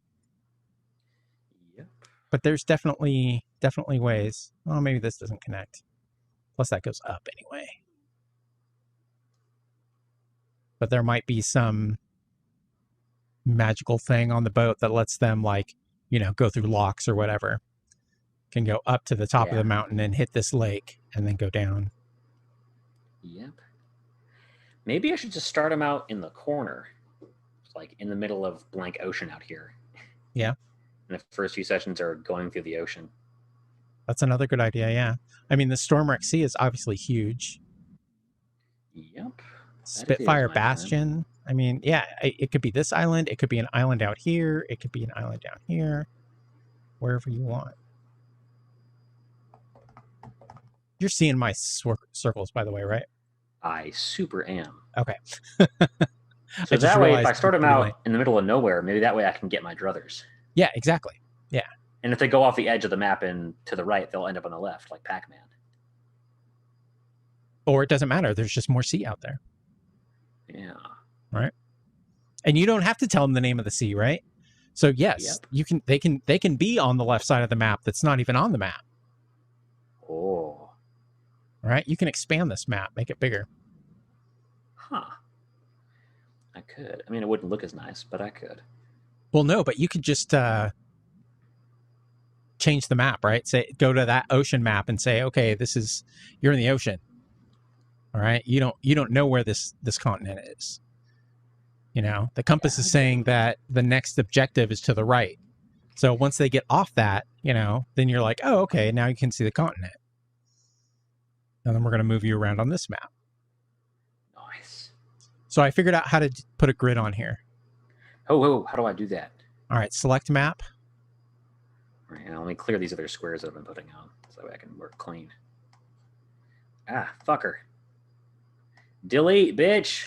Yep. But there's definitely ways. Oh, maybe this doesn't connect. Plus that goes up anyway. But there might be some magical thing on the boat that lets them, like, go through locks or whatever. Can go up to the top of the mountain and hit this lake and then go down. Yep. Maybe I should just start them out in the corner, like in the middle of blank ocean out here. Yeah. And the first few sessions are going through the ocean. That's another good idea, yeah. I mean, the Stormwreck Sea is obviously huge. Yep. Spitfire my Bastion. friend. I mean, yeah, it could be this island. It could be an island out here. It could be an island down here. Wherever you want. You're seeing my circles, by the way, right? I super am. Okay. So that way, if I start them out in the middle of nowhere, maybe that way I can get my druthers. Yeah, exactly. Yeah. And if they go off the edge of the map and to the right, they'll end up on the left, like Pac-Man. Or it doesn't matter. There's just more sea out there. Yeah. Right. And you don't have to tell them the name of the sea, right? So yes, you can. They can be on the left side of the map. That's not even on the map. Oh. All right. You can expand this map, make it bigger. Huh. I could. I mean, it wouldn't look as nice, but I could. Well, no, but you could just change the map, right? Say, go to that ocean map and say, okay, you're in the ocean. All right. You don't know where this continent is. You know, the compass is saying that the next objective is to the right. So once they get off that, you know, then you're like, oh, okay, now you can see the continent. And then we're going to move you around on this map. Nice. So I figured out how to put a grid on here. Oh, how do I do that? All right, select map. All right, now let me clear these other squares that I've been putting on so that way I can work clean. Ah, fucker. Delete, bitch.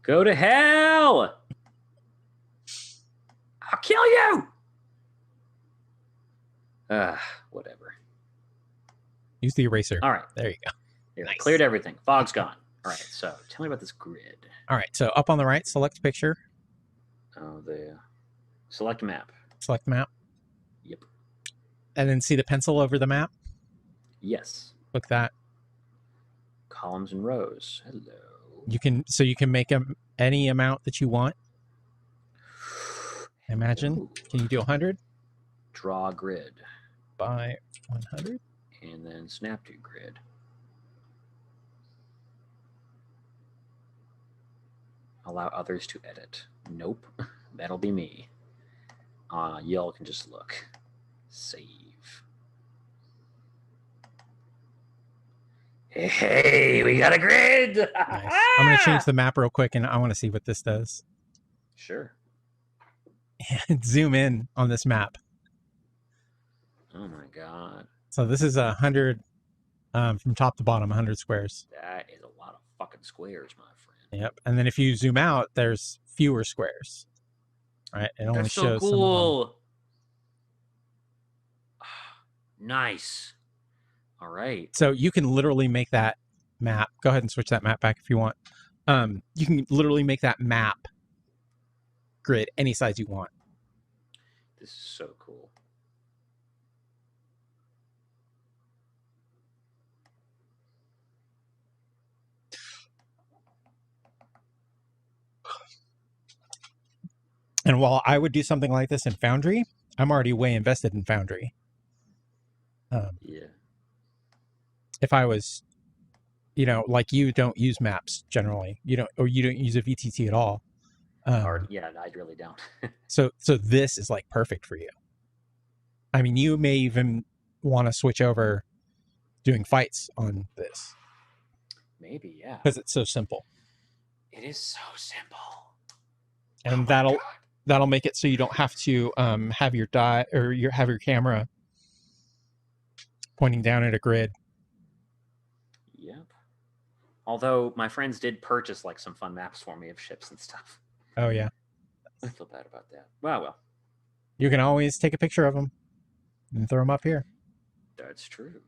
Go to hell. I'll kill you. Whatever. Use the eraser. All right. There you go. Here, Nice. Cleared everything. Fog's gone. All right, so tell me about this grid. All right, so up on the right, select picture. Oh, the select map. Select map. Yep. And then see the pencil over the map? Yes. Click that. Columns and rows. Hello. You can make any amount that you want. Imagine. Ooh. Can you do 100? Draw grid. By 100. And then snap to grid. Allow others to edit. Nope. That'll be me. Y'all can just look. Save. Hey, we got a grid! Nice. I'm going to change the map real quick, and I want to see what this does. Sure. And zoom in on this map. Oh my god. So this is 100 from top to bottom, 100 squares. That is a lot of fucking squares, my friend. Yep. And then if you zoom out, there's fewer squares. Right? It only That's so shows cool. Nice. All right. So you can literally make that map. Go ahead and switch that map back if you want. You can literally make that map grid any size you want. This is so cool. And while I would do something like this in Foundry, I'm already way invested in Foundry. Yeah. If I was, you know, like you don't use maps generally, you don't use a VTT at all. Yeah, I really don't. so this is like perfect for you. I mean, you may even want to switch over doing fights on this. Maybe, yeah. Because it's so simple. It is so simple. And that'll make it so you don't have to have your have your camera pointing down at a grid. Yep. Although my friends did purchase like some fun maps for me of ships and stuff. Oh yeah. I feel bad about that. Well. You can always take a picture of them and throw them up here. That's true.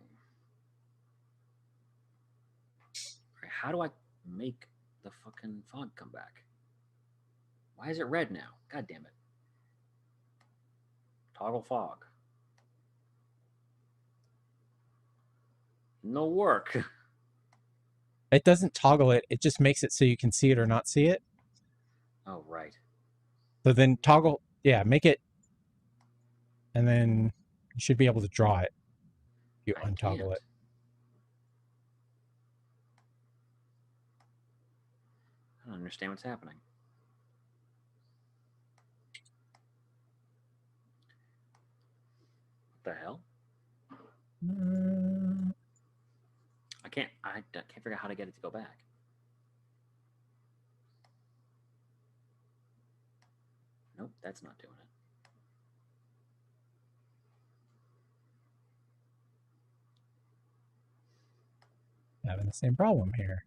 Right, how do I make the fucking fog come back? Why is it red now? God damn it. Toggle fog. No work. It doesn't toggle it. It just makes it so you can see it or not see it. Oh, right. So then toggle, yeah, make it, and then you should be able to draw it if you untoggle it. understand what's happening. What the hell? I can't figure out how to get it to go back. Nope, that's not doing it. Having the same problem here.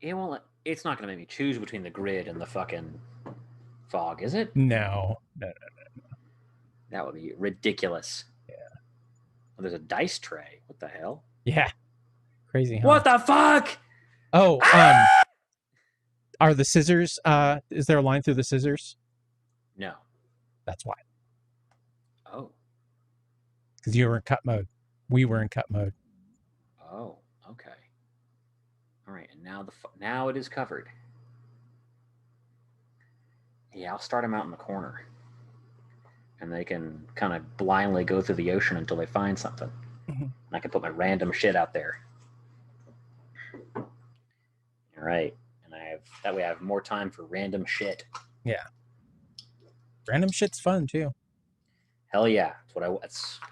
It won't. It's not going to make me choose between the grid and the fucking fog, is it? No. That would be ridiculous. Yeah. Oh, there's a dice tray. What the hell? Yeah. Crazy, huh? What the fuck? Oh, are the scissors, is there a line through the scissors? No. That's why. Oh. Because you were in cut mode. We were in cut mode. Oh, okay. All right, and now it is covered. Yeah, I'll start them out in the corner. And they can kind of blindly go through the ocean until they find something. Mm-hmm. And I can put my random shit out there. All right. And that way I have more time for random shit. Yeah. Random shit's fun too. Hell yeah. That's what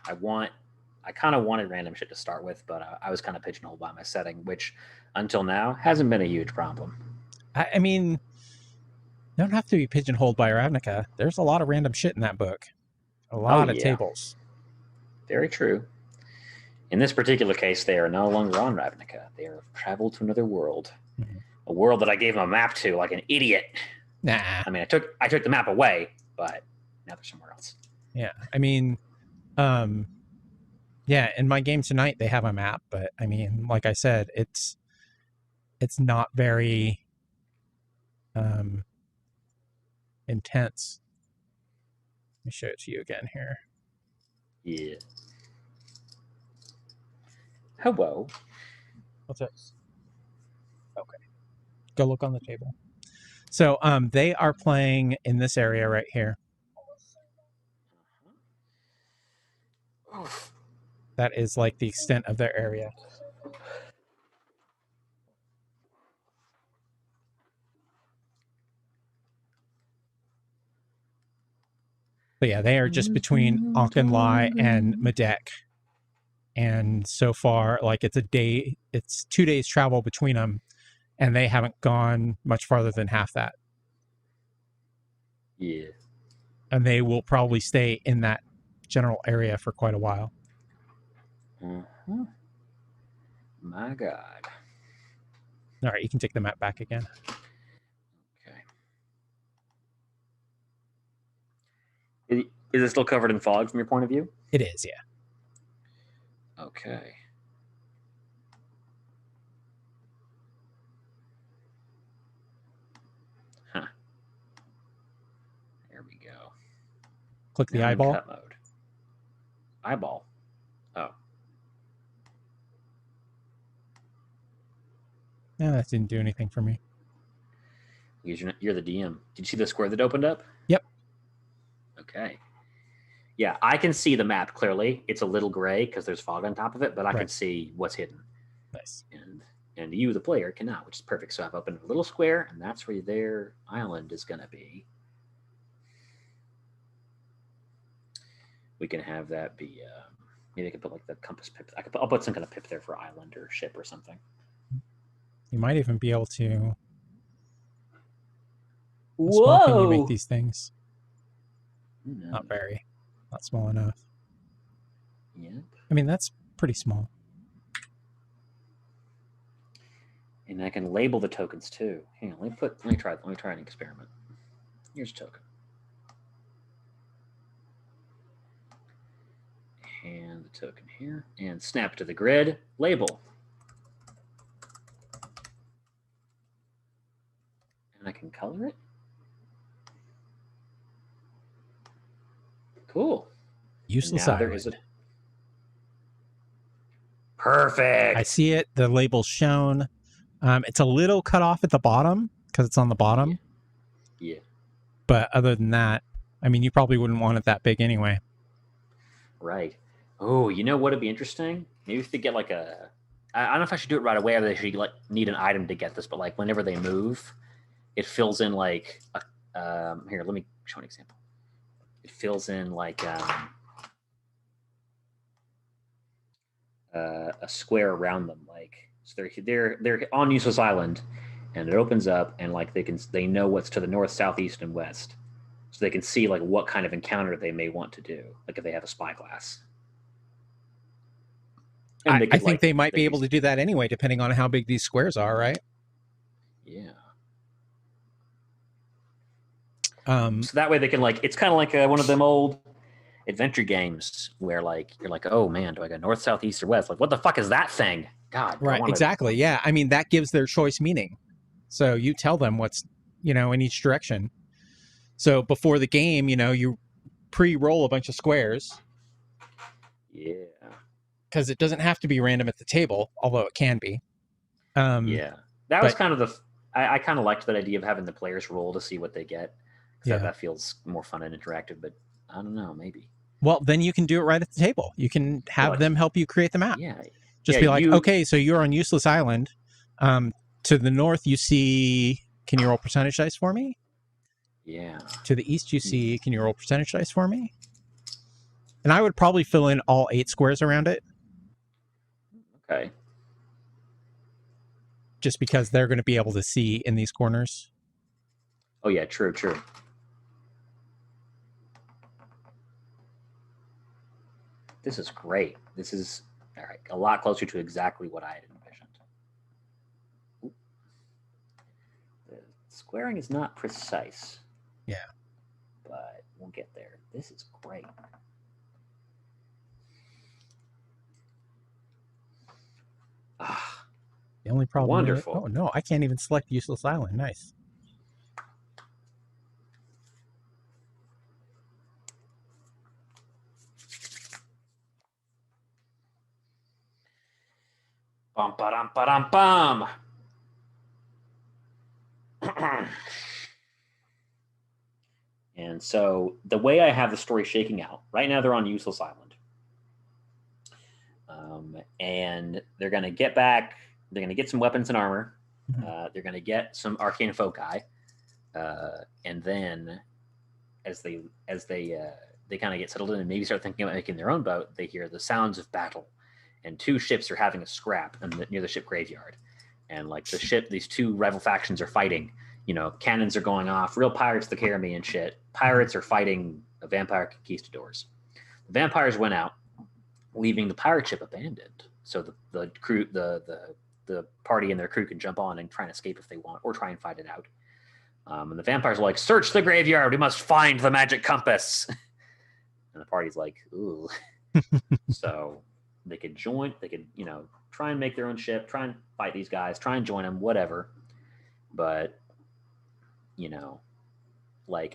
I want. I kind of wanted random shit to start with, but I was kind of pigeonholed by my setting, which until now hasn't been a huge problem. I mean, you don't have to be pigeonholed by Ravnica. There's a lot of random shit in that book. A lot of tables. Very true. In this particular case, they are no longer on Ravnica. They have traveled to another world. Mm-hmm. A world that I gave them a map to like an idiot. Nah. I mean, I took the map away, but now they're somewhere else. Yeah. I mean, yeah, in my game tonight they have a map, but I mean, like I said, it's not very intense. Let me show it to you again here. Yeah. Hello. What's this? Okay. Go look on the table. So they are playing in this area right here. That is like the extent of their area. But yeah, they are just between Auchenlai and Medek. And so far, like it's 2 days travel between them, and they haven't gone much farther than half that. Yeah. And they will probably stay in that general area for quite a while. Mm-hmm. My God. All right, you can take the map back again. Okay. Is it still covered in fog from your point of view? It is, yeah. Okay. Huh. There we go. Click the eyeball. Cut mode. Eyeball. Oh. No, that didn't do anything for me. You're the DM. Did you see the square that opened up? Yep. Okay. Yeah, I can see the map clearly. It's a little gray because there's fog on top of it, but I can see what's hidden. Nice. And you, the player, cannot, which is perfect. So I've opened a little square, and that's where their island is going to be. We can have that be. Maybe I can put like the compass pip. I'll put some kind of pip there for island or ship or something. You might even be able to. Whoa! How small can you make these things? No. Not very. Not small enough. Yep. I mean, that's pretty small. And I can label the tokens too. Hang on, let me try an experiment. Here's a token. And the token here. And snap to the grid. Label. And I can color it. Cool. Useless island. There is Perfect. I see it. The label's shown. It's a little cut off at the bottom because it's on the bottom. Yeah. But other than that, I mean, you probably wouldn't want it that big anyway. Right. Oh, you know what would be interesting? Maybe if they get like a I don't know if I should do it right away or they should like need an item to get this, but like whenever they move, it fills in like here. Let me show an example. It fills in like a square around them, like so they're on Useless Island, and it opens up and like they know what's to the north, south, east, and west, so they can see like what kind of encounter they may want to do, like if they have a spyglass. I think they might be able to do that anyway, depending on how big these squares are, right? Yeah. So that way they can like, it's kind of like one of them old adventure games where like you're like, oh man, do I go north, south, east, or west? Like, what the fuck is that thing? God. Right. Exactly. Yeah. I mean, that gives their choice meaning. So you tell them what's, in each direction. So before the game, you pre-roll a bunch of squares. Yeah. Because it doesn't have to be random at the table, although it can be. Yeah. That was kind of I kind of liked that idea of having the players roll to see what they get. Yeah. That feels more fun and interactive, but I don't know, maybe. Well, then you can do it right at the table. You can have them help you create the map. Yeah. Just be like, okay, so you're on Useless Island. To the north, you see, can you roll percentage dice for me? Yeah. To the east, you see, can you roll percentage dice for me? And I would probably fill in all 8 squares around it. Okay. Just because they're going to be able to see in these corners. Oh, yeah, true. This is great. This is, all right, a lot closer to exactly what I had envisioned. Ooh. The squaring is not precise. Yeah. But we'll get there. This is great. The only problem. Wonderful. Oh no, I can't even select Useless Island. Nice. Bum ba dum bum. And so the way I have the story shaking out right now, they're on Useless Island. And they're going to get back. They're going to get some weapons and armor. They're going to get some arcane foci. And then as they kind of get settled in and maybe start thinking about making their own boat, they hear the sounds of battle. And 2 ships are having a scrap near the ship graveyard. And like these 2 rival factions are fighting. Cannons are going off. Real pirates, the Caribbean shit. Pirates are fighting vampire conquistadors. The vampires went out, leaving the pirate ship abandoned. So the crew, the party and their crew can jump on and try and escape if they want, or try and fight it out. And the vampires are like, "Search the graveyard. We must find the magic compass." And the party's like, "Ooh." So they could join. They could, try and make their own ship, try and fight these guys, try and join them, whatever. But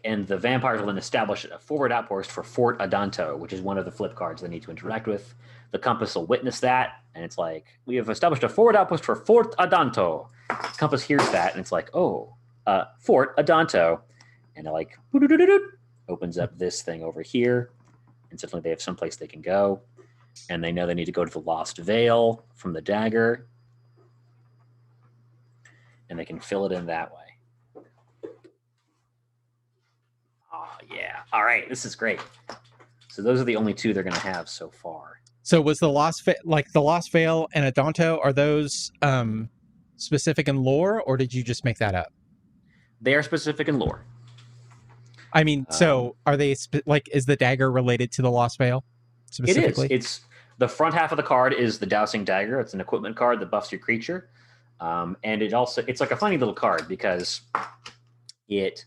and the vampires will then establish a forward outpost for Fort Adanto, which is one of the flip cards they need to interact with. The compass will witness that, and it's like, we have established a forward outpost for Fort Adanto. The compass hears that, and it's like, oh, Fort Adanto. And it like, opens up this thing over here, and suddenly they have someplace they can go. And they know they need to go to the Lost Veil from the dagger, and they can fill it in that way. Oh, yeah. All right. This is great. So those are the only 2 they're going to have so far. So was the Lost Veil and Adanto, are those specific in lore, or did you just make that up? They are specific in lore. I mean, so are they is the dagger related to the Lost Veil specifically? It is. It's the front half of the card is the Dowsing Dagger. It's an equipment card that buffs your creature. And it's like a funny little card because it...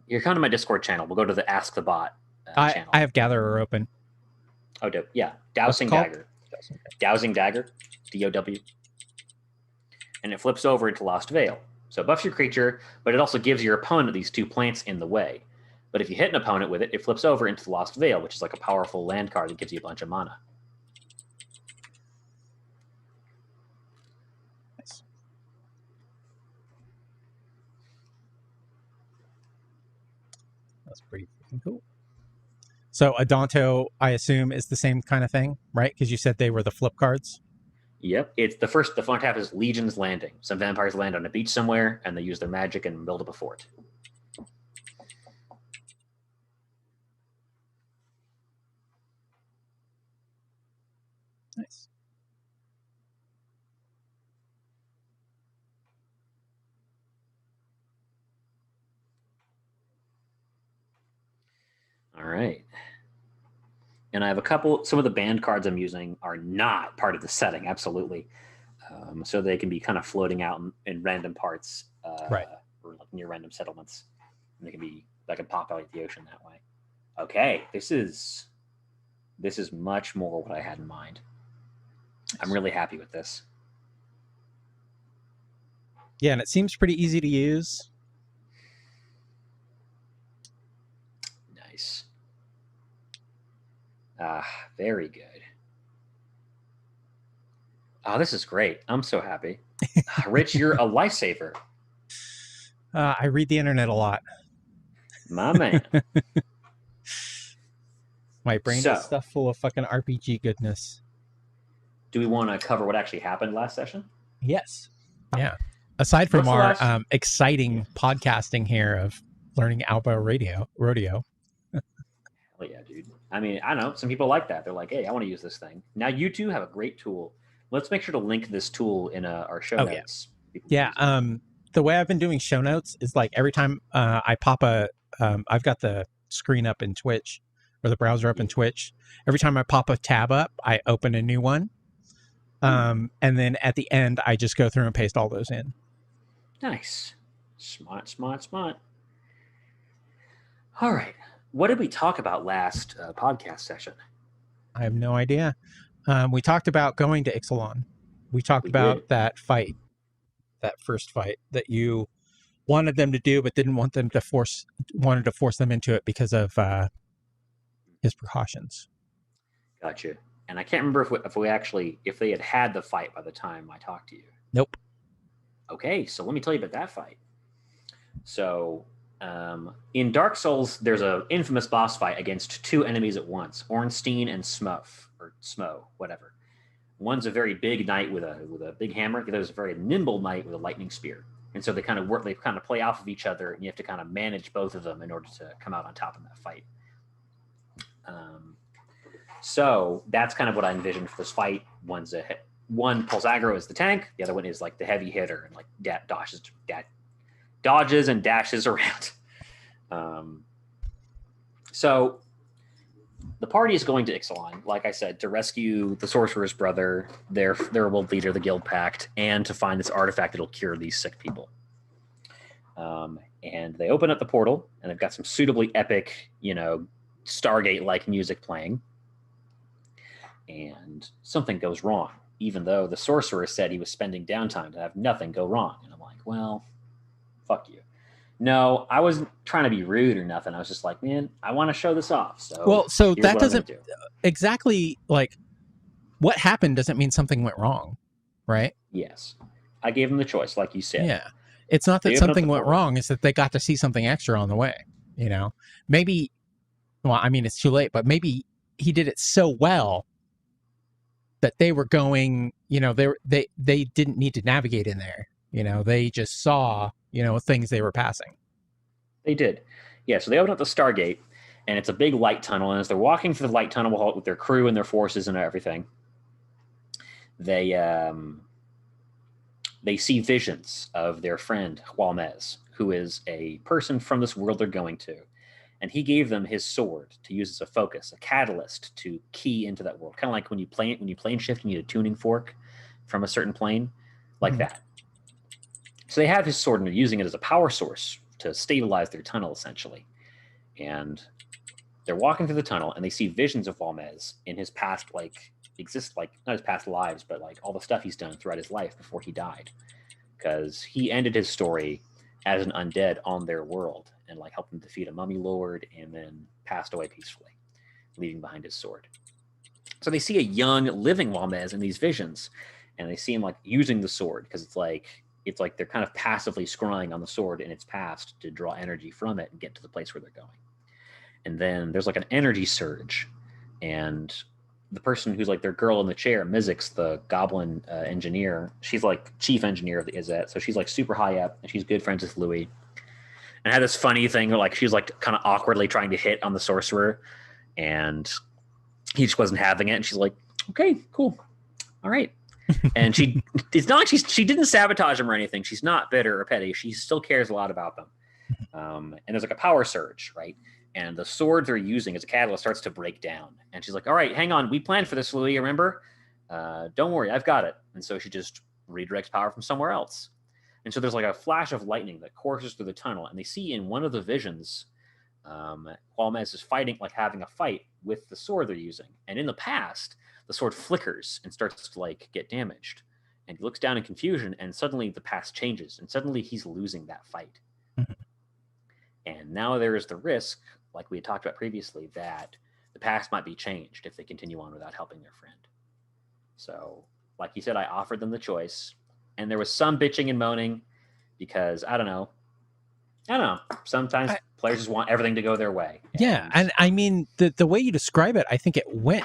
you're coming to my Discord channel. We'll go to the Ask the Bot channel. I have Gatherer open. Oh, dope. Yeah. Dowsing Dagger. Dowsing Dagger. DOW. And it flips over into Lost Veil. So it buffs your creature, but it also gives your opponent these 2 plants in the way. But if you hit an opponent with it, it flips over into the Lost Veil, which is like a powerful land card that gives you a bunch of mana. Nice. That's pretty freaking cool. So Adanto, I assume, is the same kind of thing, right? Because you said they were the flip cards. Yep. It's the front half is Legion's Landing. Some vampires land on a beach somewhere, and they use their magic and build up a fort. Nice. All right. And I have some of the band cards I'm using are not part of the setting, absolutely. So they can be kind of floating out in random parts, Right. or like near random settlements. And they can pop out of the ocean that way. Okay, this is much more what I had in mind. I'm really happy with this. Yeah, and it seems pretty easy to use. Nice. Very good. Oh, this is great. I'm so happy. Rich, you're a lifesaver. I read the internet a lot. My man. My brain is stuffed full of fucking RPG goodness. Do we want to cover what actually happened last session? Yes. Yeah. Aside from our exciting podcasting here of learning Alba rodeo. Hell yeah, dude. I mean, I know some people like that. They're like, hey, I want to use this thing. Now you two have a great tool. Let's make sure to link this tool in our show notes. Yeah. The way I've been doing show notes is like every time I pop I've got the screen up in Twitch or the browser up in Twitch. Every time I pop a tab up, I open a new one. And then at the end, I just go through and paste all those in. Nice. Smart. All right. What did we talk about last podcast session? I have no idea. We talked about going to Ixalan. We talked about that fight, that first fight that you wanted them to do, but didn't want them to wanted to force them into it because of his precautions. Gotcha. And I can't remember if they had the fight by the time I talked to you. Nope. Okay, so let me tell you about that fight. So in Dark Souls, there's an infamous boss fight against two enemies at once, Ornstein and Smo, whatever. One's a very big knight with a big hammer. The other's a very nimble knight with a lightning spear. And so they kind of play off of each other, and you have to kind of manage both of them in order to come out on top in that fight. So that's kind of what I envisioned for this fight. One pulls aggro as the tank, the other one is like the heavy hitter and like dodges and dashes around. So the party is going to Ixalan, like I said, to rescue the sorcerer's brother, their world leader, the guild pact, and to find this artifact that'll cure these sick people. And they open up the portal, and they've got some suitably epic, Stargate-like music playing. And something goes wrong, even though the sorcerer said he was spending downtime to have nothing go wrong. And I'm like, well, fuck you. No, I wasn't trying to be rude or nothing. I was just like, man, I want to show this off. So that doesn't exactly like what happened doesn't mean something went wrong, right? Yes. I gave them the choice, like you said. Yeah. It's not that something went wrong. It's that they got to see something extra on the way, Maybe, well, I mean, it's too late, but maybe he did it so well that they were going, they didn't need to navigate in there. They just saw, things they were passing. They did. Yeah, so they open up the Stargate, and it's a big light tunnel. And as they're walking through the light tunnel with their crew and their forces and everything, they see visions of their friend, Juamez, who is a person from this world they're going to. And he gave them his sword to use as a focus, a catalyst to key into that world. Kind of like when you plane shift, you need a tuning fork from a certain plane, like that. So they have his sword and they're using it as a power source to stabilize their tunnel, essentially. And they're walking through the tunnel and they see visions of Juamez in his past, not his past lives, but like all the stuff he's done throughout his life before he died. Because he ended his story as an undead on their world and like helped them defeat a mummy lord and then passed away peacefully, leaving behind his sword. So they see a young living Juamez in these visions, and they see him like using the sword because it's like they're kind of passively scrying on the sword in its past to draw energy from it and get to the place where they're going. And then there's like an energy surge, and the person who's like their girl in the chair, Mizzix, the goblin engineer, she's like chief engineer of the Izzet, so she's like super high up, and she's good friends with Louis. And had this funny thing where like she's like kind of awkwardly trying to hit on the sorcerer, and he just wasn't having it. And she's like, "Okay, cool, all right." And it's not like she didn't sabotage him or anything. She's not bitter or petty. She still cares a lot about them. And there's like a power surge, right? And the sword they're using as a catalyst starts to break down. And she's like, "All right, hang on. We planned for this, Louis. Remember? Don't worry, I've got it." And so she just redirects power from somewhere else. And so there's like a flash of lightning that courses through the tunnel, and they see in one of the visions, Jualmez is fighting, like having a fight with the sword they're using. And in the past, the sword flickers and starts to like get damaged. And he looks down in confusion, and suddenly the past changes, and suddenly he's losing that fight. And now there is the risk, like we had talked about previously, that the past might be changed if they continue on without helping their friend. So, like you said, I offered them the choice. And there was some bitching and moaning because I don't know. Sometimes players just want everything to go their way. Yeah, and I mean the way you describe it, I think it went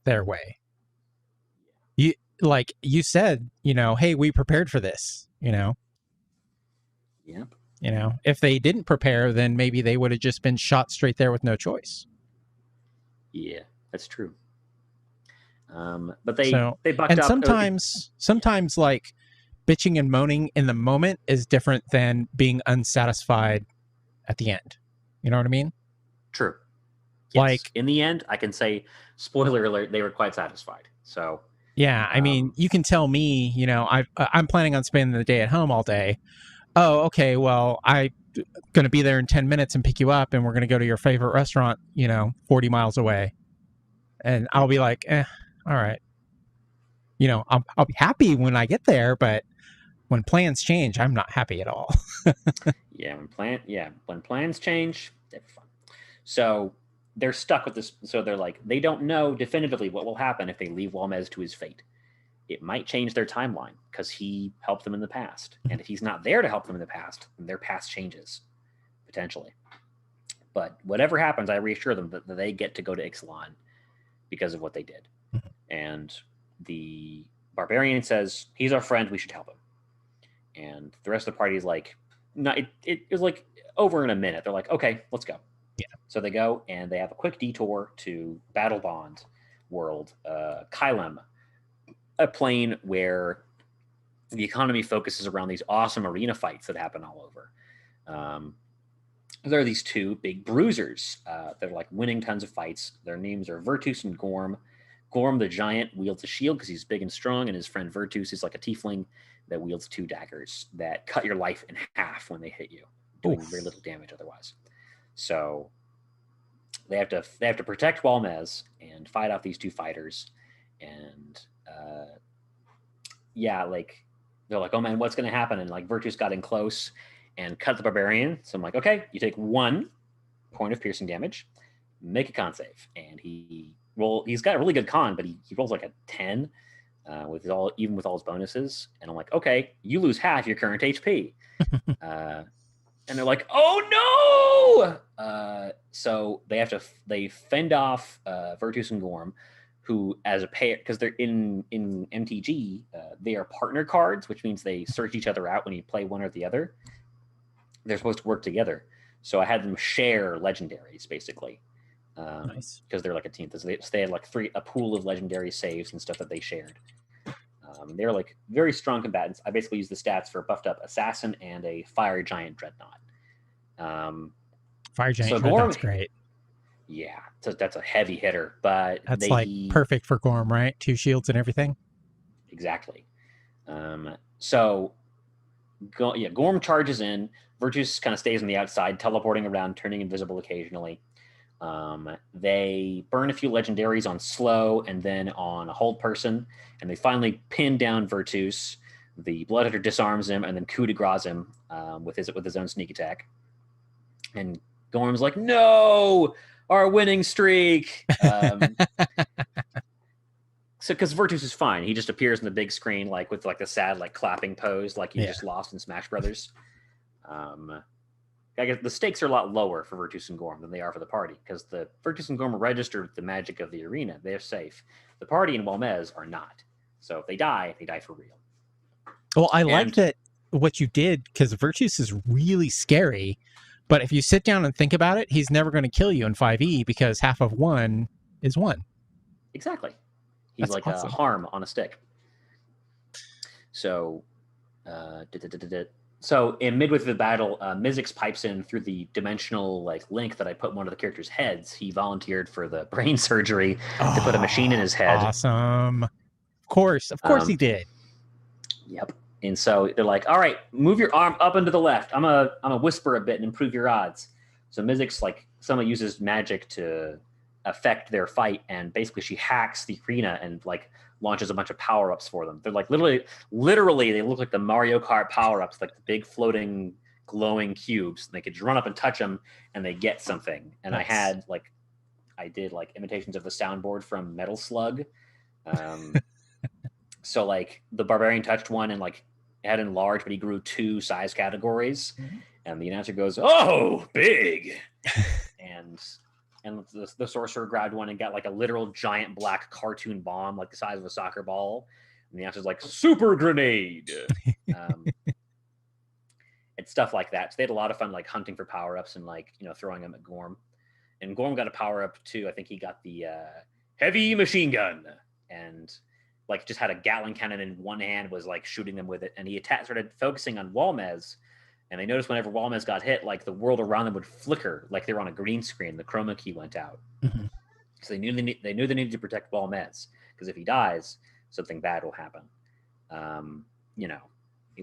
their way. You said, hey, we prepared for this. Yep. If they didn't prepare, then maybe they would have just been shot straight there with no choice. Yeah, that's true. But they bucked and up. Sometimes like bitching and moaning in the moment is different than being unsatisfied at the end. You know what I mean? True. Yes. Like in the end, I can say, spoiler alert, they were quite satisfied. So yeah, I mean, you can tell me, I'm planning on spending the day at home all day. Oh, okay. Well, I'm going to be there in 10 minutes and pick you up, and we're going to go to your favorite restaurant, 40 miles away. And I'll be like, all right. I'll be happy when I get there, but when plans change, I'm not happy at all. When plans change, they're fun. So they're stuck with this. So they're like, they don't know definitively what will happen if they leave Jualmez to his fate. It might change their timeline because he helped them in the past. And if he's not there to help them in the past, then their past changes, potentially. But whatever happens, I reassure them that they get to go to Ixalan because of what they did. And the barbarian says, he's our friend, we should help him. And the rest of the party is like, no, it was like over in a minute. They're like, okay, let's go. Yeah. So they go and they have a quick detour to Battle Bond world, Kylem, a plane where the economy focuses around these awesome arena fights that happen all over. There are these two big bruisers that are like winning tons of fights. Their names are Virtus and Gorm. Gorm, the giant, wields a shield because he's big and strong, and his friend Virtus is like a tiefling that wields two daggers that cut your life in half when they hit you, doing very little damage otherwise. So they have to protect Jualmez and fight off these two fighters. And they're like, oh man, what's going to happen? And like Virtus got in close and cut the barbarian. So I'm like, okay, you take 1 point of piercing damage, make a con save, and he's got a really good con, but he rolls like a 10 with all his bonuses. And I'm like, okay, you lose half your current HP. And they're like, oh no! So they fend off Virtus and Gorm, who as a pair, because they're in MTG, they are partner cards, which means they search each other out when you play one or the other. They're supposed to work together. So I had them share legendaries, basically. Nice. Because they're like a team. So they had like a pool of legendary saves and stuff that they shared. They're like very strong combatants. I basically used the stats for a buffed up assassin and a fire giant dreadnought. Fire giant dreadnought's great. Yeah, so that's a heavy hitter, but that's perfect for Gorm, right? 2 shields and everything. Exactly. Gorm charges in. Virtus kind of stays on the outside, teleporting around, turning invisible occasionally. They burn a few legendaries on slow and then on a hold person, and they finally pin down Virtus. The Bloodhunter disarms him and then coup de grace him with his own sneak attack. And Gorm's like, no, our winning streak. So because Virtus is fine, he just appears in the big screen like with like the sad like clapping pose like you just lost in Smash Brothers. I guess the stakes are a lot lower for Virtus and Gorm than they are for the party, because the Virtus and Gorm are registered with the magic of the arena. They're safe. The party and Walmez are not. So if they die for real. Well, I like that what you did, because Virtus is really scary, but if you sit down and think about it, he's never going to kill you in 5e because half of 1 is 1. Exactly. He's That's like awesome. a harm on a stick. So, so in midway through the battle, Mizzix pipes in through the dimensional link that I put in one of the characters' heads. He volunteered for the brain surgery to put a machine in his head. Awesome. Of course he did. Yep. And so they're like, all right, move your arm up and to the left. I'm a whisper a bit and improve your odds. So Mizzix, someone uses magic to affect their fight, and basically she hacks the arena and launches a bunch of power-ups for them. They're literally they look like the Mario Kart power-ups, like the big floating glowing cubes. And they could just run up and touch them and they get something. And nice. I did imitations of the soundboard from Metal Slug. So the barbarian touched one and had enlarged, but he grew 2 size categories. Mm-hmm. And the announcer goes, "Oh, big!" and the sorcerer grabbed one and got a literal giant black cartoon bomb, the size of a soccer ball. And the announcer's like, "Super grenade!" And stuff like that. So they had a lot of fun hunting for power ups and throwing them at Gorm. And Gorm got a power up too. I think he got the heavy machine gun and just had a Gatling cannon in one hand, was shooting them with it. And he started focusing on Walmez. And they noticed whenever Walmez got hit, the world around them would flicker like they were on a green screen. The chroma key went out. Mm-hmm. So they knew they needed to protect Walmez, because if he dies, something bad will happen.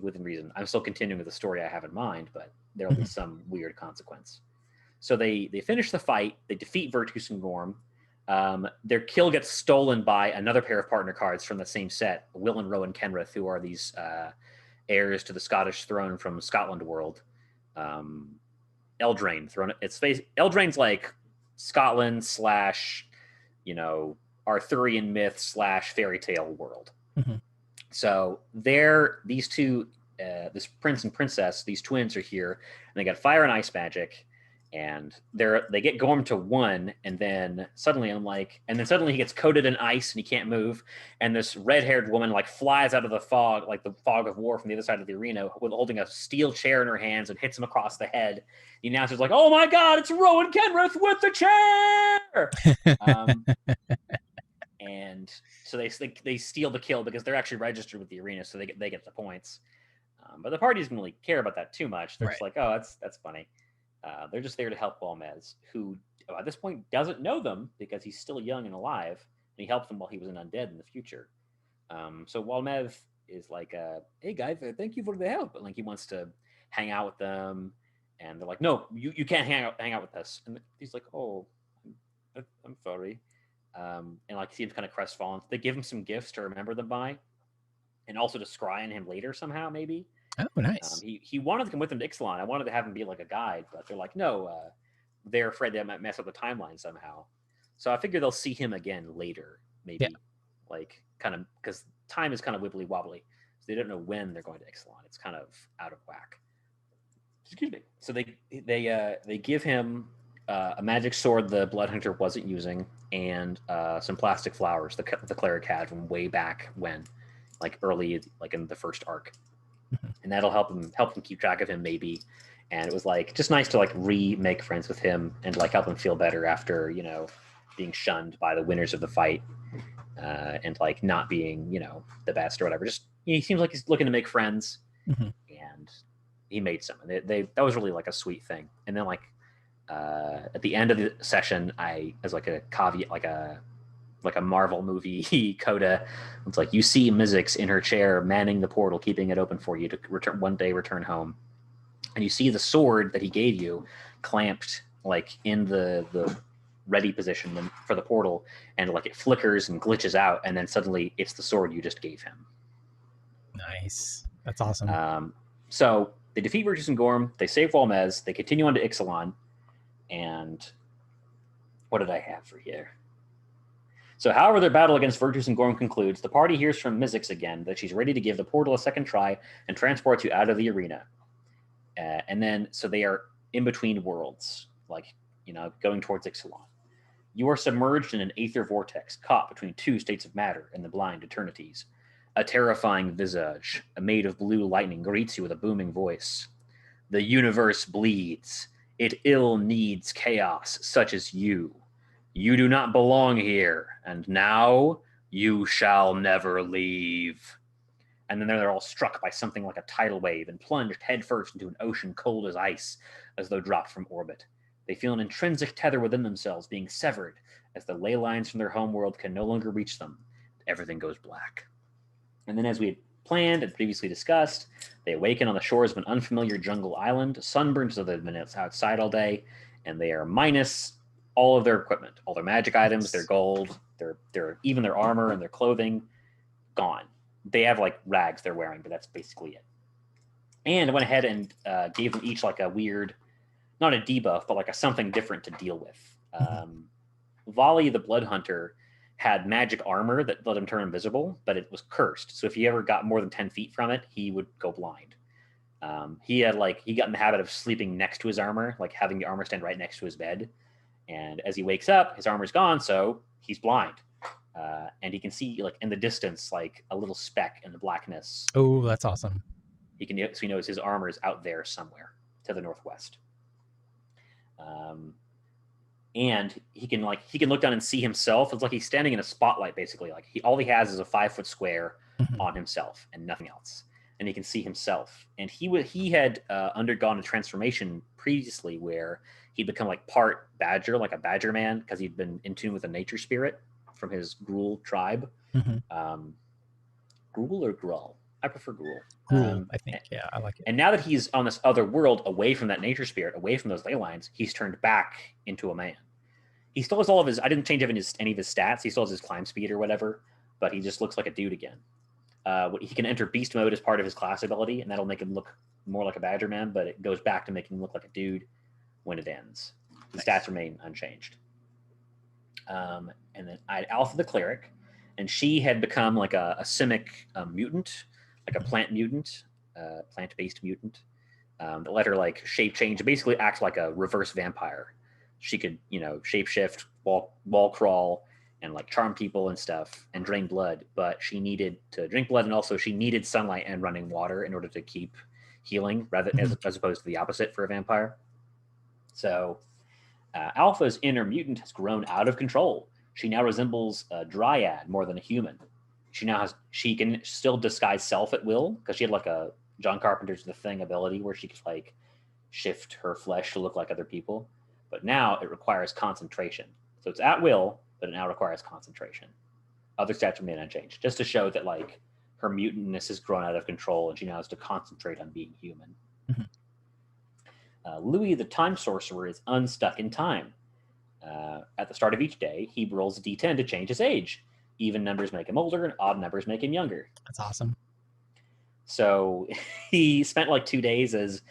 Within reason. I'm still continuing with the story I have in mind, but there will be some weird consequence. So they finish the fight. They defeat Virtus and Gorm. Their kill gets stolen by another pair of partner cards from the same set, Will and Rowan Kenrith, who are these heirs to the Scottish throne from Scotland world. Eldraine throne. Eldraine's Scotland / Arthurian myth / fairy tale world. Mm-hmm. So these two, this prince and princess, these twins are here, and they got fire and ice magic. And they get Gorm to 1, and then suddenly he gets coated in ice and he can't move. And this red-haired woman flies out of the fog, the fog of war from the other side of the arena, holding a steel chair in her hands, and hits him across the head. The announcer's like, "Oh my God, it's Rowan Kenrith with the chair!" And so they steal the kill because they're actually registered with the arena, so they get the points. But the party doesn't really care about that too much. They're just like, "Oh, that's funny." They're just there to help Walmez, who at this point doesn't know them because he's still young and alive, and he helped them while he was an undead in the future. So Walmez is like, "Hey guys, thank you for the help." And he wants to hang out with them, and they're like, "No, you can't hang out with us." And he's like, "Oh, I'm sorry." And he seems kind of crestfallen. They give him some gifts to remember them by, and also to scry on him later somehow, maybe. Oh, nice. He wanted to come with them to Ixalan. I wanted to have him be a guide, but they're like, no, they're afraid they might mess up the timeline somehow. So I figure they'll see him again later, maybe, kind of, because time is kind of wibbly wobbly. So they don't know when they're going to Ixalan. It's kind of out of whack. Excuse me. So they give him a magic sword the Blood Hunter wasn't using, and some plastic flowers the cleric had from way back when, early, in the first arc. And that'll help him keep track of him, maybe. And it was just nice to remake friends with him and help him feel better after being shunned by the winners of the fight, and not being the best or whatever. Just he seems like he's looking to make friends, and he made some. And that was really a sweet thing. And then at the end of the session, I, as a caveat, like a Marvel movie coda. It's you see Mizzix in her chair manning the portal, keeping it open for you to return home. And you see the sword that he gave you clamped in the ready position for the portal, and it flickers and glitches out, and then suddenly it's the sword you just gave him. Nice. That's awesome. So they defeat Virtus and Gorm, they save Walmez, they continue on to Ixalan, and what did I have for here? So however their battle against Virtus and Gorm concludes, the party hears from Mizzix again that she's ready to give the portal a second try and transports you out of the arena. And then, so they are in between worlds, like, going towards Ixalan. You are submerged in an aether vortex, caught between two states of matter in the blind eternities. A terrifying visage, made of blue lightning, greets you with a booming voice. The universe bleeds. It ill needs chaos such as you. You do not belong here, and now you shall never leave. And then they're all struck by something like a tidal wave and plunged headfirst into an ocean cold as ice, as though dropped from orbit. They feel an intrinsic tether within themselves being severed as the ley lines from their homeworld can no longer reach them. Everything goes black. And then, as we had planned and previously discussed, they awaken on the shores of an unfamiliar jungle island, sunburned so they've been outside all day, and they are minus all of their equipment, all their magic items, their gold, their even their armor and their clothing, gone. They have like rags they're wearing, but that's basically it. And I went ahead and gave them each like a weird, not a debuff, but like a something different to deal with. Volley, the Blood Hunter, had magic armor that let him turn invisible, but it was cursed. So if he ever got more than 10 feet from it, he would go blind. He got in the habit of sleeping next to his armor, like having the armor stand right next to his bed. And as he wakes up, his armor's gone, so he's blind. And he can see like in the distance, like a little speck in the blackness. Oh, that's awesome. So he knows his armor is out there somewhere to the northwest. And he can look down and see himself. It's like he's standing in a spotlight, basically. Like all he has is a 5-foot square on himself and nothing else. And he can see himself. And he had undergone a transformation previously where he'd become like part badger, like a badger man, because he'd been in tune with a nature spirit from his Gruul tribe. Gruul or Gruul? I prefer Gruul. Gruul, I think. Yeah, I like it. And now that he's on this other world, away from that nature spirit, away from those ley lines, he's turned back into a man. He still has all of his. I didn't change any of his stats. He still has his climb speed or whatever, but he just looks like a dude again. He can enter beast mode as part of his class ability, and that'll make him look more like a badger man, but it goes back to making him look like a dude when it ends. The stats remain unchanged. And then I had Alpha the Cleric, and she had become like a simic mutant, like a plant mutant, plant-based mutant. That let her like shape change, basically act like a reverse vampire. She could, shape shift, wall crawl, and like charm people and stuff, and drain blood. But she needed to drink blood, and also she needed sunlight and running water in order to keep healing, as opposed to the opposite for a vampire. So Alpha's inner mutant has grown out of control. She now resembles a dryad more than a human. She can still disguise self at will, because she had like a John Carpenter's The Thing ability where she could like shift her flesh to look like other people. But now it requires concentration. So it's at will, but it now requires concentration. Other stats remain unchanged, just to show that like her mutantness has grown out of control and she now has to concentrate on being human. Louis, the Time Sorcerer, is unstuck in time. At the start of each day, he rolls a d10 to change his age. Even numbers make him older, and odd numbers make him younger. That's awesome. So he spent like 2 days as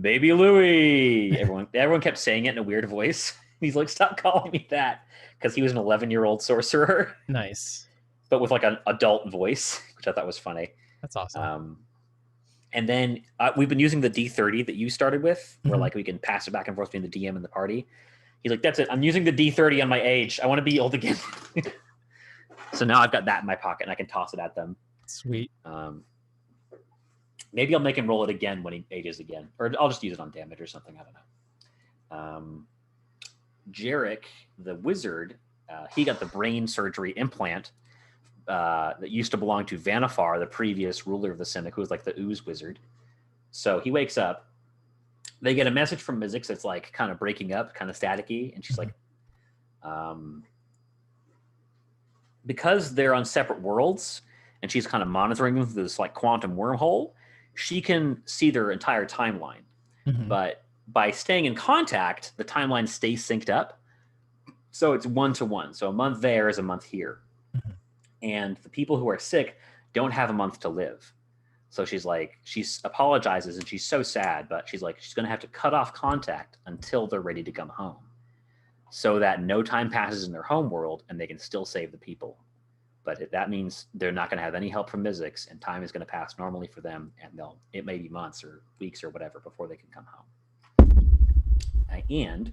Baby Louis. Everyone kept saying it in a weird voice. He's like, stop calling me that, because he was an 11-year-old sorcerer. Nice. But with like an adult voice, which I thought was funny. That's awesome. And then we've been using the D30 that you started with, where like we can pass it back and forth between the DM and the party. He's like, that's it. I'm using the D30 on my age. I want to be old again. So now I've got that in my pocket and I can toss it at them. Sweet. Maybe I'll make him roll it again when he ages again, or I'll just use it on damage or something. I don't know. Jarek, the wizard, he got the brain surgery implant that used to belong to Vanifar, the previous ruler of the Simic, who was like the ooze wizard. So he wakes up. They get a message from Mizzix that's like kind of breaking up, kind of staticky, and she's like, because they're on separate worlds, and she's kind of monitoring them through this like quantum wormhole, she can see their entire timeline. But by staying in contact, the timeline stays synced up. So it's 1-to-1. So a month there is a month here. And the people who are sick don't have a month to live. So she apologizes and she's so sad, but she's like, she's going to have to cut off contact until they're ready to come home, so that no time passes in their home world and they can still save the people. But that means they're not going to have any help from Mizzix, and time is going to pass normally for them, and it may be months or weeks or whatever before they can come home. And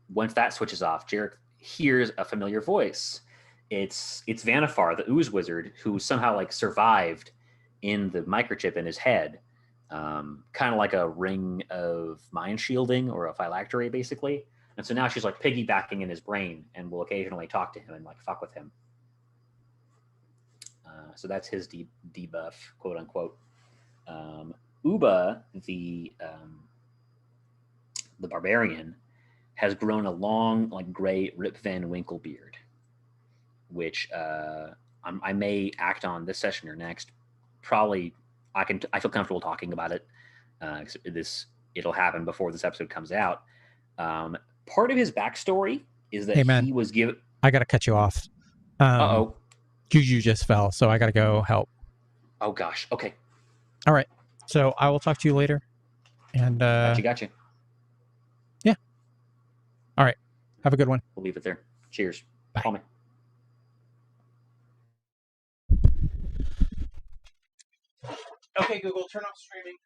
once that switches off, Jarek hears a familiar voice. It's Vanifar, the ooze wizard, who somehow like survived in the microchip in his head, kind of like a ring of mind shielding or a phylactery, basically. And so now she's like piggybacking in his brain and will occasionally talk to him and like fuck with him. So that's his debuff, quote unquote. Uba, the barbarian, has grown a long, like gray Rip Van Winkle beard, which I may act on this session or next. Probably, I feel comfortable talking about it. It'll happen before this episode comes out. Part of his backstory is that Hey, man. he was given. I gotta cut you off. Uh-oh. Juju just fell, so I gotta go help. Oh gosh. Okay. All right. So I will talk to you later. And Gotcha. Yeah. All right. Have a good one. We'll leave it there. Cheers. Bye. Call me. Okay, Google, turn off streaming.